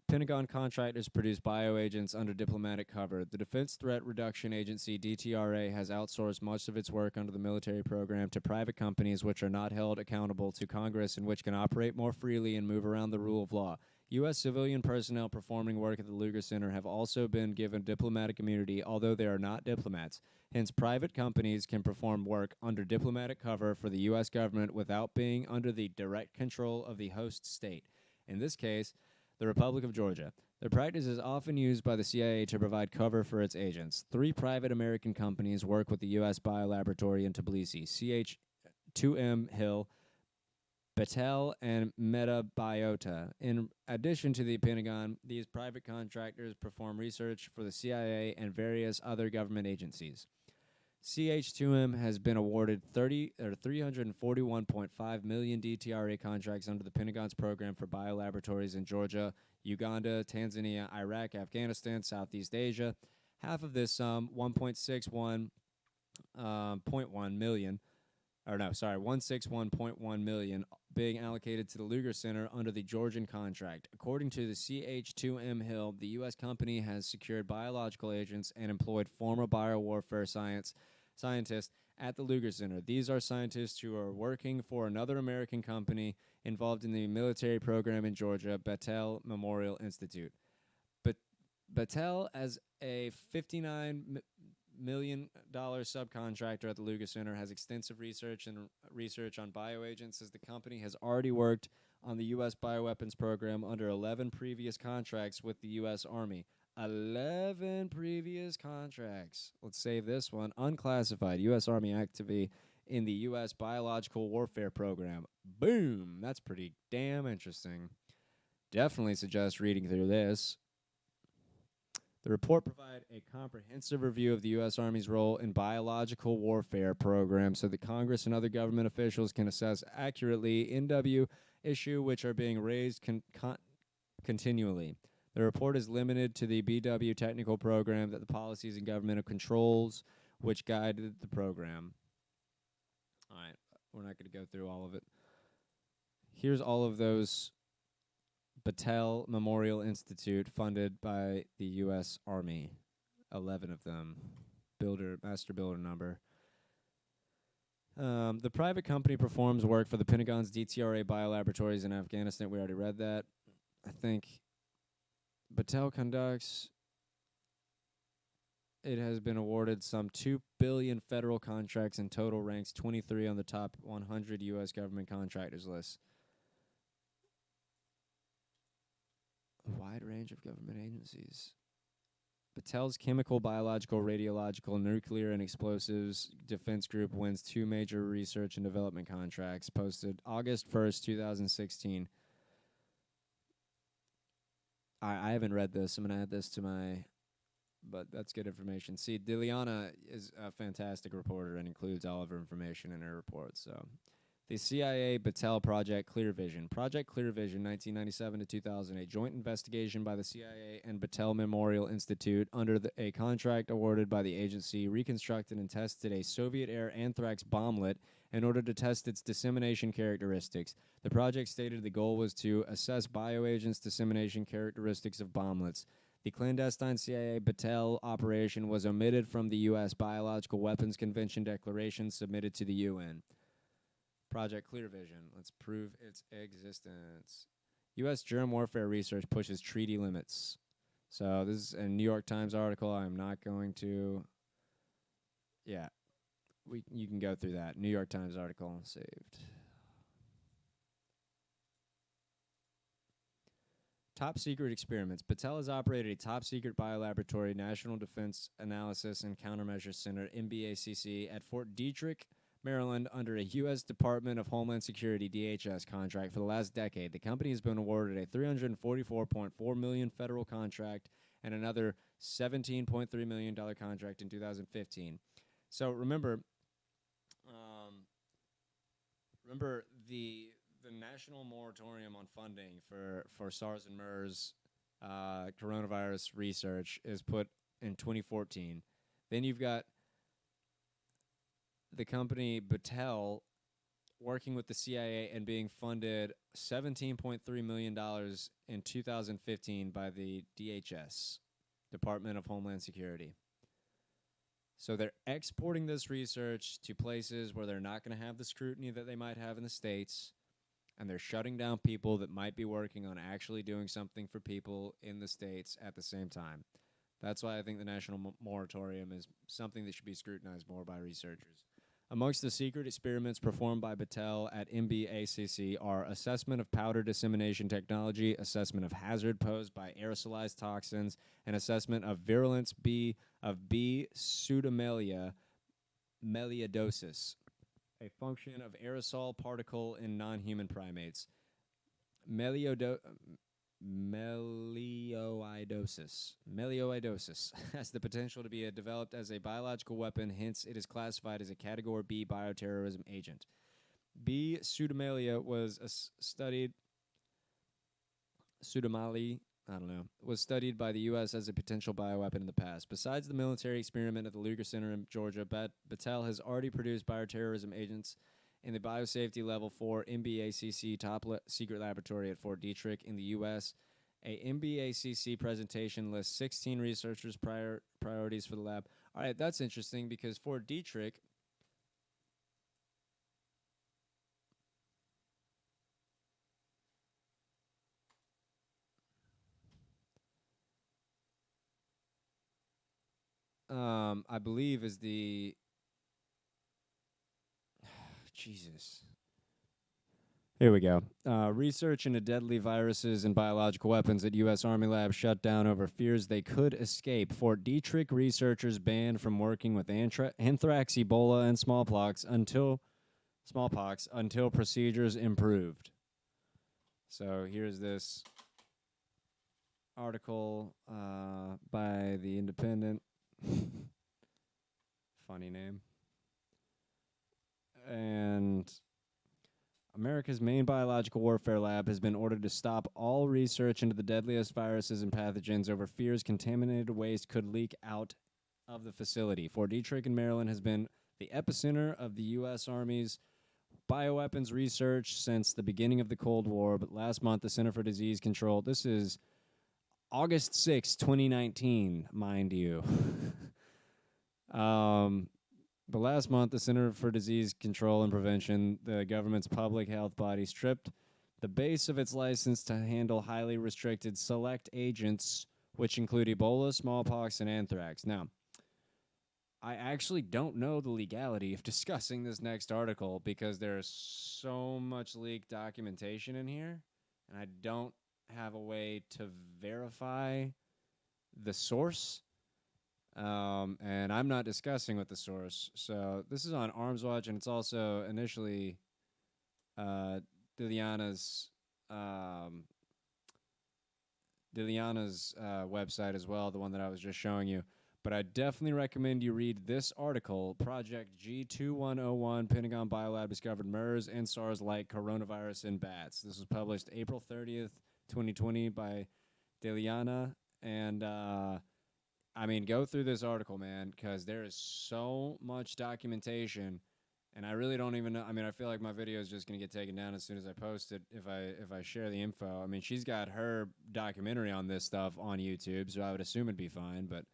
Pentagon contractors produce bioagents under diplomatic cover. The Defense Threat Reduction Agency, DTRA, has outsourced much of its work under the military program to private companies which are not held accountable to Congress and which can operate more freely and move around the rule of law. U.S. civilian personnel performing work at the Lugar Center have also been given diplomatic immunity, although they are not diplomats. Hence, private companies can perform work under diplomatic cover for the U.S. government without being under the direct control of the host state. In this case, the Republic of Georgia. The practice is often used by the CIA to provide cover for its agents. 3 private American companies work with the U.S. Biolaboratory in Tbilisi, CH2M Hill, Battelle, and Metabiota. In addition to the Pentagon, these private contractors perform research for the CIA and various other government agencies. CH2M has been awarded 341.5 million DTRA contracts under the Pentagon's program for biolaboratories in Georgia, Uganda, Tanzania, Iraq, Afghanistan, Southeast Asia. Half of this sum, 161.1 million, 161.1 million, being allocated to the Lugar Center under the Georgian contract. According to the CH2M Hill, the U.S. company has secured biological agents and employed former biowarfare scientists at the Lugar Center. These are scientists who are working for another American company involved in the military program in Georgia, Battelle Memorial Institute. Battelle, as a $59 million subcontractor at the Lugar Center, has extensive research on bioagents, as the company has already worked on the U.S. bioweapons program under 11 previous contracts with the U.S. Army. 11 previous contracts. Let's save this one. Unclassified U.S. Army activity in the U.S. biological warfare program. Boom! That's pretty damn interesting. Definitely suggest reading through this. The report provides a comprehensive review of the U.S. Army's role in biological warfare programs so that Congress and other government officials can assess accurately NW issue which are being raised continually. The report is limited to the BW technical program, that the policies and governmental controls which guided the program. All right, we're not going to go through all of it. Here's all of those Battelle Memorial Institute funded by the U.S. Army. 11 of them. Master builder number. The private company performs work for the Pentagon's DTRA biolaboratories in Afghanistan. We already read that. I think Battelle conducts. It has been awarded some 2 billion federal contracts in total, ranks 23 on the top 100 U.S. government contractors list. A wide range of government agencies. Battelle's Chemical, Biological, Radiological, Nuclear, and Explosives Defense Group wins 2 major research and development contracts, posted August 1st, 2016. I haven't read this. I'm going to add this to my... But that's good information. See, Diliana is a fantastic reporter and includes all of her information in her report. So, the CIA Battelle Project Clear Vision. Project Clear Vision, 1997 to 2008. Joint investigation by the CIA and Battelle Memorial Institute under a contract awarded by the agency reconstructed and tested a Soviet-era anthrax bomblet in order to test its dissemination characteristics. The project stated the goal was to assess bioagents' dissemination characteristics of bomblets. The clandestine CIA Battelle operation was omitted from the U.S. Biological Weapons Convention declaration submitted to the UN. Project Clear Vision. Let's prove its existence. U.S. germ warfare research pushes treaty limits. So this is a New York Times article. I'm not going to... Yeah. You can go through that. New York Times article saved. Top secret experiments. Battelle has operated a top secret biolaboratory, National Defense Analysis and Countermeasures Center, NBACC, at Fort Detrick, Maryland, under a U.S. Department of Homeland Security (DHS) contract for the last decade. The company has been awarded a $344.4 million federal contract and another $17.3 million contract in 2015. So remember the national moratorium on funding for SARS and MERS coronavirus research is put in 2014. Then you've got the company Battelle working with the CIA and being funded $17.3 million in 2015 by the DHS, Department of Homeland Security. So they're exporting this research to places where they're not going to have the scrutiny that they might have in the States, and they're shutting down people that might be working on actually doing something for people in the States at the same time. That's why I think the national moratorium is something that should be scrutinized more by researchers. Amongst the secret experiments performed by Battelle at MBACC are assessment of powder dissemination technology, assessment of hazard posed by aerosolized toxins, and assessment of virulence of B. pseudomelia melioidosis, a function of aerosol particle in non-human primates. Melioidosis has the potential to be developed as a biological weapon, hence it is classified as a Category B bioterrorism agent. B. pseudomelia was studied by the U.S. as a potential bioweapon in the past. Besides the military experiment at the Luger Center in Georgia, Battelle has already produced bioterrorism agents in the Biosafety Level 4 MBACC top secret laboratory at Fort Detrick in the U.S. A MBACC presentation lists 16 researchers' priorities for the lab. All right, that's interesting because Fort Detrick I believe is the... Jesus. Here we go. Research into deadly viruses and biological weapons at U.S. Army labs shut down over fears they could escape. Fort Detrick researchers banned from working with anthrax, Ebola, and smallpox until procedures improved. So here's this article by The Independent. Funny name. And America's main biological warfare lab has been ordered to stop all research into the deadliest viruses and pathogens over fears contaminated waste could leak out of the facility. Fort Detrick in Maryland has been the epicenter of the U.S. Army's bioweapons research since the beginning of the Cold War, but last month the Center for Disease Control, this is August 6, 2019, mind you. But last month, the Center for Disease Control and Prevention, the government's public health body, stripped the base of its license to handle highly restricted select agents, which include Ebola, smallpox, and anthrax. Now, I actually don't know the legality of discussing this next article because there's so much leaked documentation in here, and I don't have a way to verify the source. And I'm not discussing with the source. So this is on Arms Watch, and it's also initially Diliana's website as well, the one that I was just showing you. But I definitely recommend you read this article, Project G2101, Pentagon Biolab discovered MERS and SARS-like coronavirus in bats. This was published April 30th, 2020 by Diliana. And, I mean, go through this article, man, because there is so much documentation, and I really don't even know. I mean, I feel like my video is just going to get taken down as soon as I post it if I share the info. I mean, she's got her documentary on this stuff on YouTube, so I would assume it'd be fine, but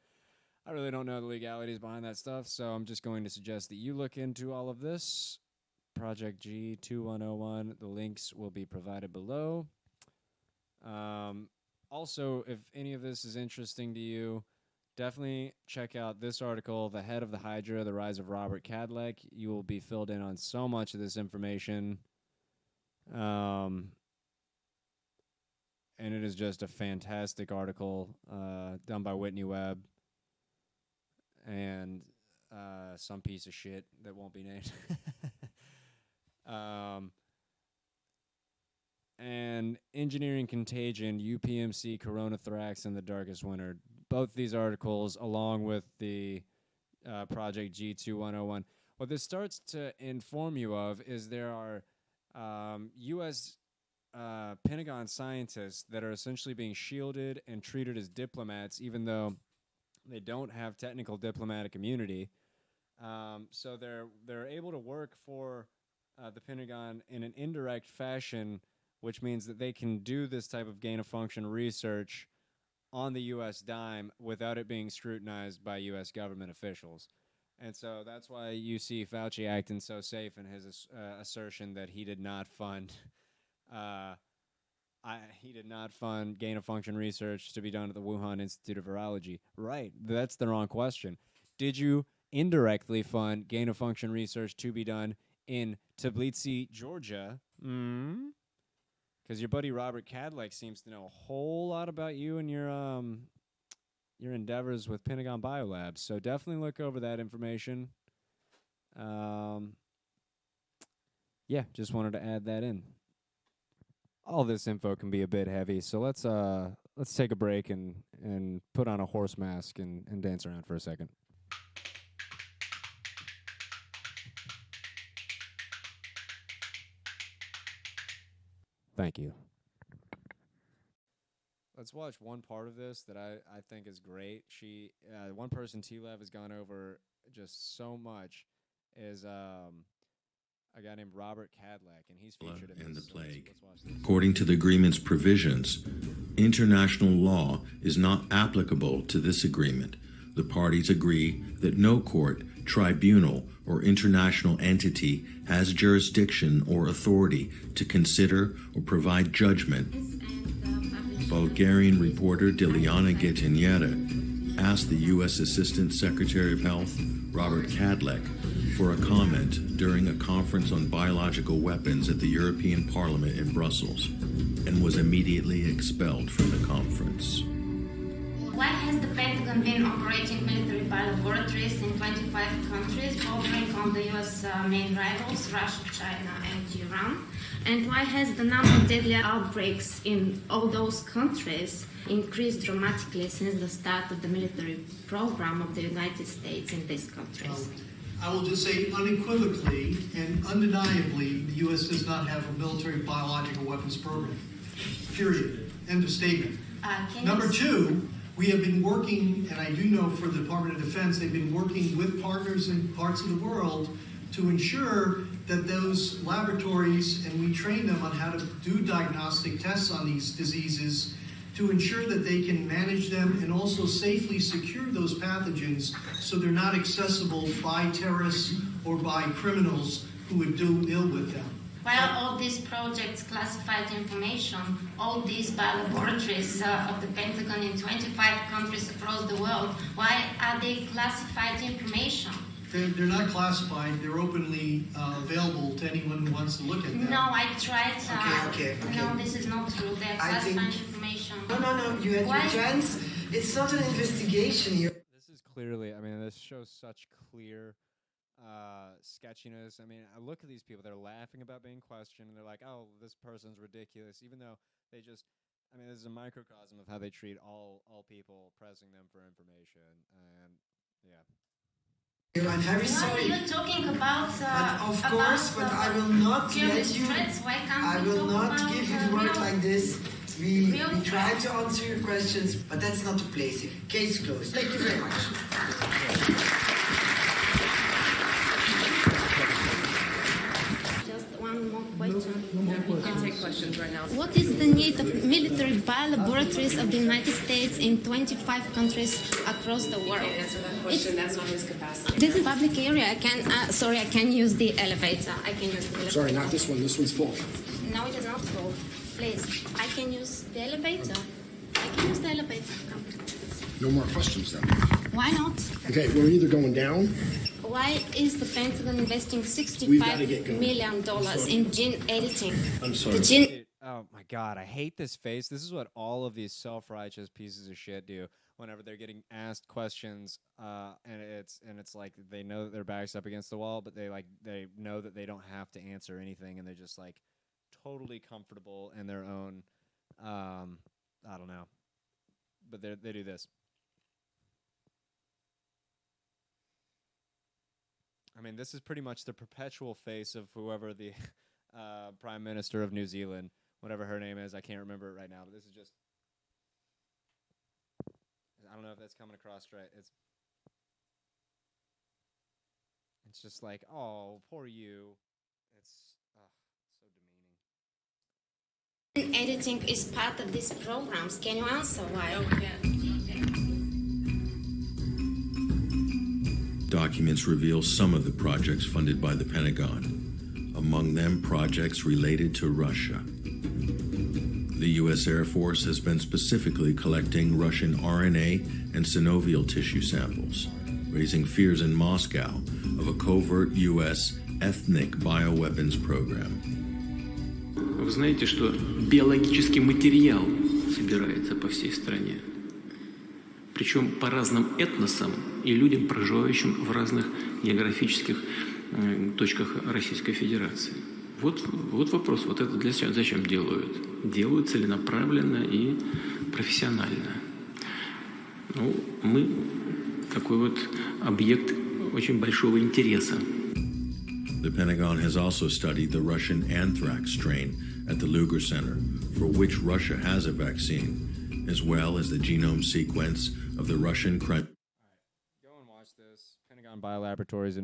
I really don't know the legalities behind that stuff, so I'm just going to suggest that you look into all of this. Project G2101, the links will be provided below. Also, if any of this is interesting to you, definitely check out this article, The Head of the Hydra, The Rise of Robert Cadleck. You will be filled in on so much of this information. And it is just a fantastic article done by Whitney Webb and some piece of shit that won't be named. And Engineering Contagion, UPMC, Coronathrax, and the Darkest Winter. Both these articles, along with the Project G2101. What this starts to inform you of is there are U.S. Pentagon scientists that are essentially being shielded and treated as diplomats, even though they don't have technical diplomatic immunity. So they're able to work for the Pentagon in an indirect fashion, which means that they can do this type of gain-of-function research on the U.S. dime without it being scrutinized by U.S. government officials. And so that's why you see Fauci acting so safe in his assertion that he did not fund gain-of-function research to be done at the Wuhan Institute of Virology. Right, that's the wrong question. Did you indirectly fund gain-of-function research to be done in Tbilisi, Georgia? Because your buddy Robert Cadleck seems to know a whole lot about you and your endeavors with Pentagon Biolabs. So definitely look over that information. Yeah, just wanted to add that in. All this info can be a bit heavy, so let's take a break and put on a horse mask and dance around for a second. Thank you. Let's watch one part of this that I think is great. One person T-Lev has gone over just so much is a guy named Robert Cadleck, and he's featured in this. The plague. According to the agreement's provisions, international law is not applicable to this agreement. The parties agree that no court, tribunal, or international entity has jurisdiction or authority to consider or provide judgment. Bulgarian reporter Diliana Getiniera asked the U.S. Assistant Secretary of Health, Robert Cadleck, for a comment during a conference on biological weapons at the European Parliament in Brussels, and was immediately expelled from the conference. Why has the Pentagon been operating military biolaboratories in 25 countries, bordering on the U.S. main rivals, Russia, China, and Iran? And why has the number of deadly outbreaks in all those countries increased dramatically since the start of the military program of the United States in these countries? I will just say unequivocally and undeniably, the U.S. does not have a military biological weapons program. Period. End of statement. Number two, we have been working, and I do know for the Department of Defense, they've been working with partners in parts of the world to ensure that those laboratories, and we train them on how to do diagnostic tests on these diseases, to ensure that they can manage them and also safely secure those pathogens so they're not accessible by terrorists or by criminals who would do ill with them. While all these projects classified information, all these biolaboratories of the Pentagon in 25 countries across the world, why are they classified information? They're not classified. They're openly available to anyone who wants to look at them. No, I tried. Okay. No, this is not true. They're classified information. No. You had your chance. It's not an investigation here. This is clearly, I mean, this shows such clear sketchiness. I mean, I look at these people, they're laughing about being questioned, and they're like, oh, this person's ridiculous, even though they just, I mean, this is a microcosm of how they treat all people pressing them for information, and yeah. I'm very sorry. You're talking about of course, but I will not let you. Why can't I will not give you the word like this. We try to answer your questions, but that's not the place here. Case closed. Thank you very much. Just one more question. You can take questions right now. What is the need of military biolaboratories of the United States in 25 countries across the world? Can't answer that question. That's not his capacity. This is public area. I can use the elevator. Sorry, not this one. This one's full. No, it is not full. Please, I can use the elevator. Come. No more questions then. Why not? Okay, we're either going down. Why is the Pentagon investing We've gotta get $65 going. million in gene editing? I'm sorry. The gene Dude, oh my god, I hate this face. This is what all of these self-righteous pieces of shit do whenever they're getting asked questions, and it's like they know that their back's up against the wall, but they know that they don't have to answer anything, and they're just like totally comfortable in their own I don't know, but they do this. I mean, this is pretty much the perpetual face of whoever the Prime Minister of New Zealand, whatever her name is. I can't remember it right now, but this is just, I don't know if that's coming across right. It's just like, oh, poor you. It's so demeaning. editing is part of these programs. Can you answer why? Documents reveal some of the projects funded by the Pentagon, among them projects related to Russia. The U.S. Air Force has been specifically collecting Russian RNA and synovial tissue samples, raising fears in Moscow of a covert U.S. ethnic bioweapons program. Вы знаете, что биологический материал собирается по всей стране. Причем по разным этносам и людям, проживающим в разных географических точках Российской Федерации. Вот вопрос, вот это зачем делают? Делают целенаправленно и профессионально. Ну, мы такой вот объект очень большого интереса. The Pentagon has also studied the Russian anthrax strain at the Lugar Center, for which Russia has a vaccine, as well as the genome sequence of the Russian crime. Go and watch this Pentagon Biolaboratories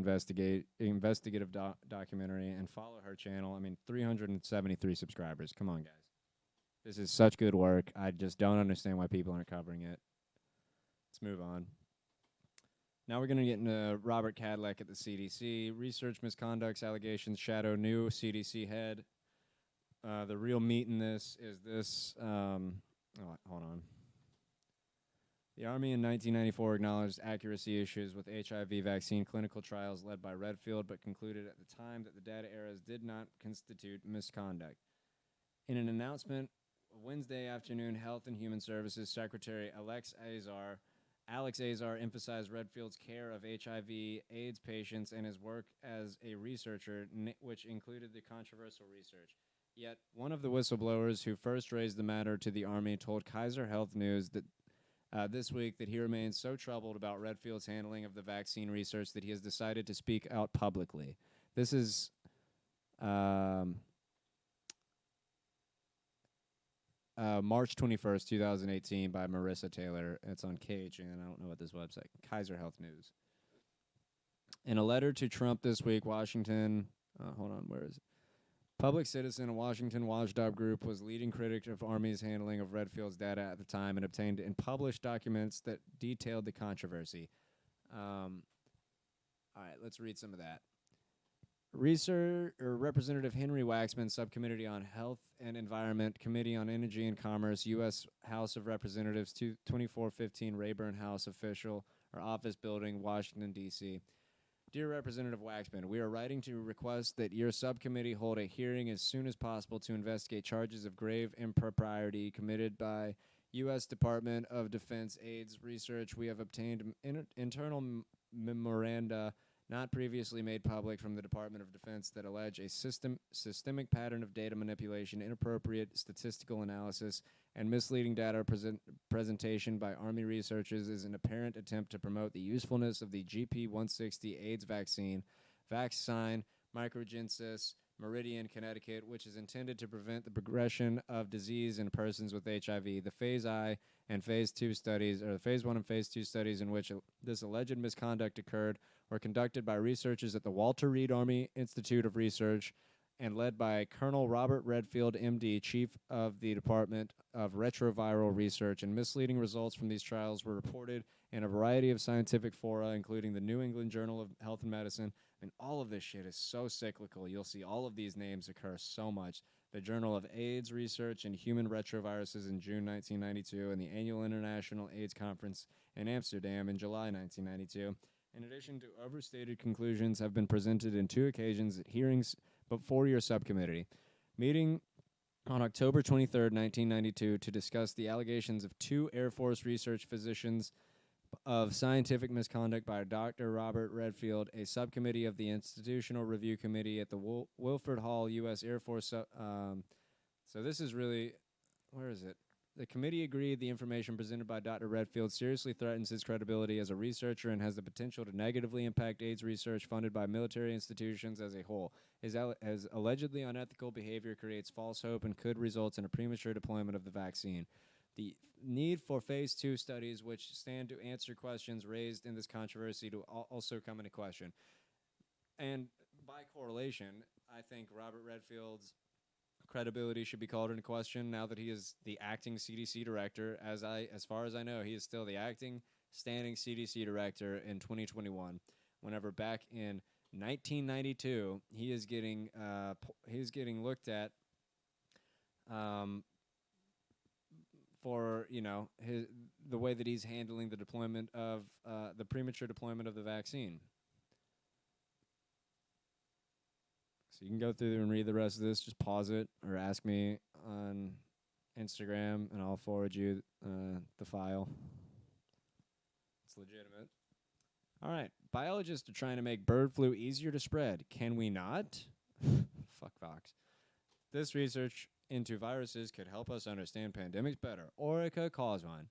investigative documentary and follow her channel. I mean, 373 subscribers. Come on, guys. This is such good work. I just don't understand why people aren't covering it. Let's move on. Now we're going to get into Robert Cadillac at the CDC. Research misconducts allegations shadow new CDC head. The real meat in this is this. Hold on. The Army in 1994 acknowledged accuracy issues with HIV vaccine clinical trials led by Redfield, but concluded at the time that the data errors did not constitute misconduct. In an announcement Wednesday afternoon, Health and Human Services Secretary Alex Azar emphasized Redfield's care of HIV/AIDS patients and his work as a researcher, which included the controversial research. Yet, one of the whistleblowers who first raised the matter to the Army told Kaiser Health News that this week that he remains so troubled about Redfield's handling of the vaccine research that he has decided to speak out publicly. This is March 21st, 2018 by Marissa Taylor. It's on KHN. I don't know what this website. Kaiser Health News. In a letter to Trump this week, Washington... hold on, where is it? Public Citizen, a Washington watchdog group, was leading critic of Army's handling of Redfield's data at the time and obtained and published documents that detailed the controversy. All right, let's read some of that. Representative Henry Waxman, Subcommittee on Health and Environment, Committee on Energy and Commerce, U.S. House of Representatives, 2415 Rayburn House Official or Office Building, Washington, D.C. Dear Representative Waxman, we are writing to request that your subcommittee hold a hearing as soon as possible to investigate charges of grave impropriety committed by U.S. Department of Defense AIDS research. We have obtained internal memoranda not previously made public from the Department of Defense that allege a systemic pattern of data manipulation, inappropriate statistical analysis, and misleading data presentation by Army researchers is an apparent attempt to promote the usefulness of the GP160 AIDS vaccine, Vaccine Microgenesis, Meridian, Connecticut, which is intended to prevent the progression of disease in persons with HIV. The Phase I and Phase 2 studies, or the Phase 1 and Phase 2 studies in which this alleged misconduct occurred, were conducted by researchers at the Walter Reed Army Institute of Research and led by Colonel Robert Redfield, MD, Chief of the Department of Retroviral Research, and misleading results from these trials were reported in a variety of scientific fora, including the New England Journal of Health and Medicine. And all of this shit is so cyclical. You'll see all of these names occur so much. The Journal of AIDS Research and Human Retroviruses in June 1992, and the Annual International AIDS Conference in Amsterdam in July 1992. In addition to overstated conclusions have been presented in 2 occasions at hearings before your subcommittee. Meeting on October 23, 1992, to discuss the allegations of 2 Air Force research physicians of scientific misconduct by Dr. Robert Redfield, a subcommittee of the Institutional Review Committee at the Wilford Hall U.S. Air Force. So this is really, where is it? The committee agreed the information presented by Dr. Redfield seriously threatens his credibility as a researcher and has the potential to negatively impact AIDS research funded by military institutions as a whole. His allegedly unethical behavior creates false hope and could result in a premature deployment of the vaccine. The need for Phase 2 studies, which stand to answer questions raised in this controversy, to also come into question. And by correlation, I think Robert Redfield's credibility should be called into question now that he is the acting CDC director. As far as I know, he is still the acting standing CDC director in 2021. Whenever back in 1992, he is getting looked at for the way that he's handling the deployment of the premature deployment of the vaccine. So you can go through and read the rest of this. Just pause it or ask me on Instagram, and I'll forward you the file. It's legitimate. All right. Biologists are trying to make bird flu easier to spread. Can we not? Fuck Fox. This research into viruses could help us understand pandemics better, or it could cause one.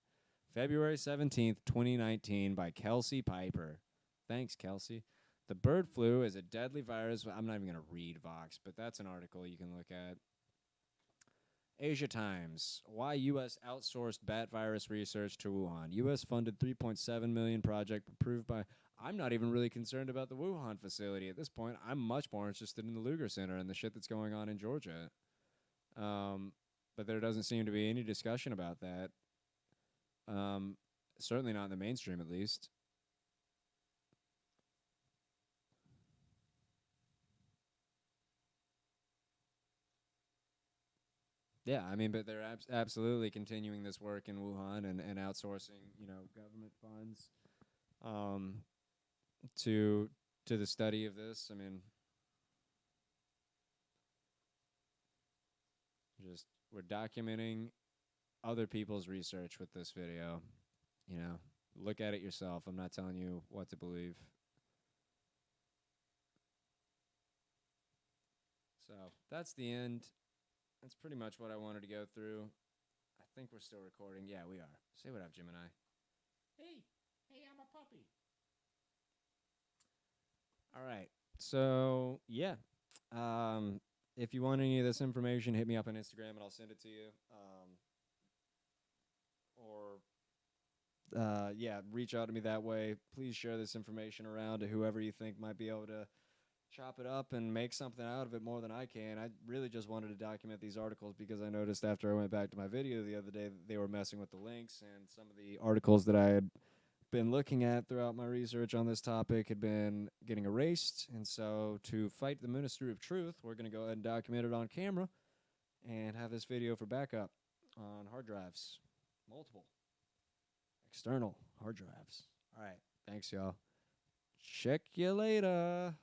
February 17th, 2019, by Kelsey Piper. Thanks, Kelsey. The bird flu is a deadly virus. I'm not even going to read Vox, but that's an article you can look at. Asia Times. Why U.S. outsourced bat virus research to Wuhan. U.S. funded $3.7 million project approved by... I'm not even really concerned about the Wuhan facility at this point. I'm much more interested in the Lugar Center and the shit that's going on in Georgia. But there doesn't seem to be any discussion about that. Certainly not in the mainstream, at least. Yeah, I mean, but they're absolutely continuing this work in Wuhan and outsourcing, government funds to the study of this. I mean, we're documenting other people's research with this video. Look at it yourself. I'm not telling you what to believe. So that's the end. That's pretty much what I wanted to go through. I think we're still recording. Yeah, we are. Say what up, Gemini. Hey, I'm a puppy. All right. So, yeah. If you want any of this information, hit me up on Instagram and I'll send it to you. Reach out to me that way. Please share this information around to whoever you think might be able to chop it up and make something out of it more than I can. I really just wanted to document these articles because I noticed after I went back to my video the other day that they were messing with the links, and some of the articles that I had been looking at throughout my research on this topic had been getting erased. And so to fight the Ministry of Truth, we're going to go ahead and document it on camera and have this video for backup on hard drives. Multiple external hard drives. All right. Thanks, y'all. Check you later.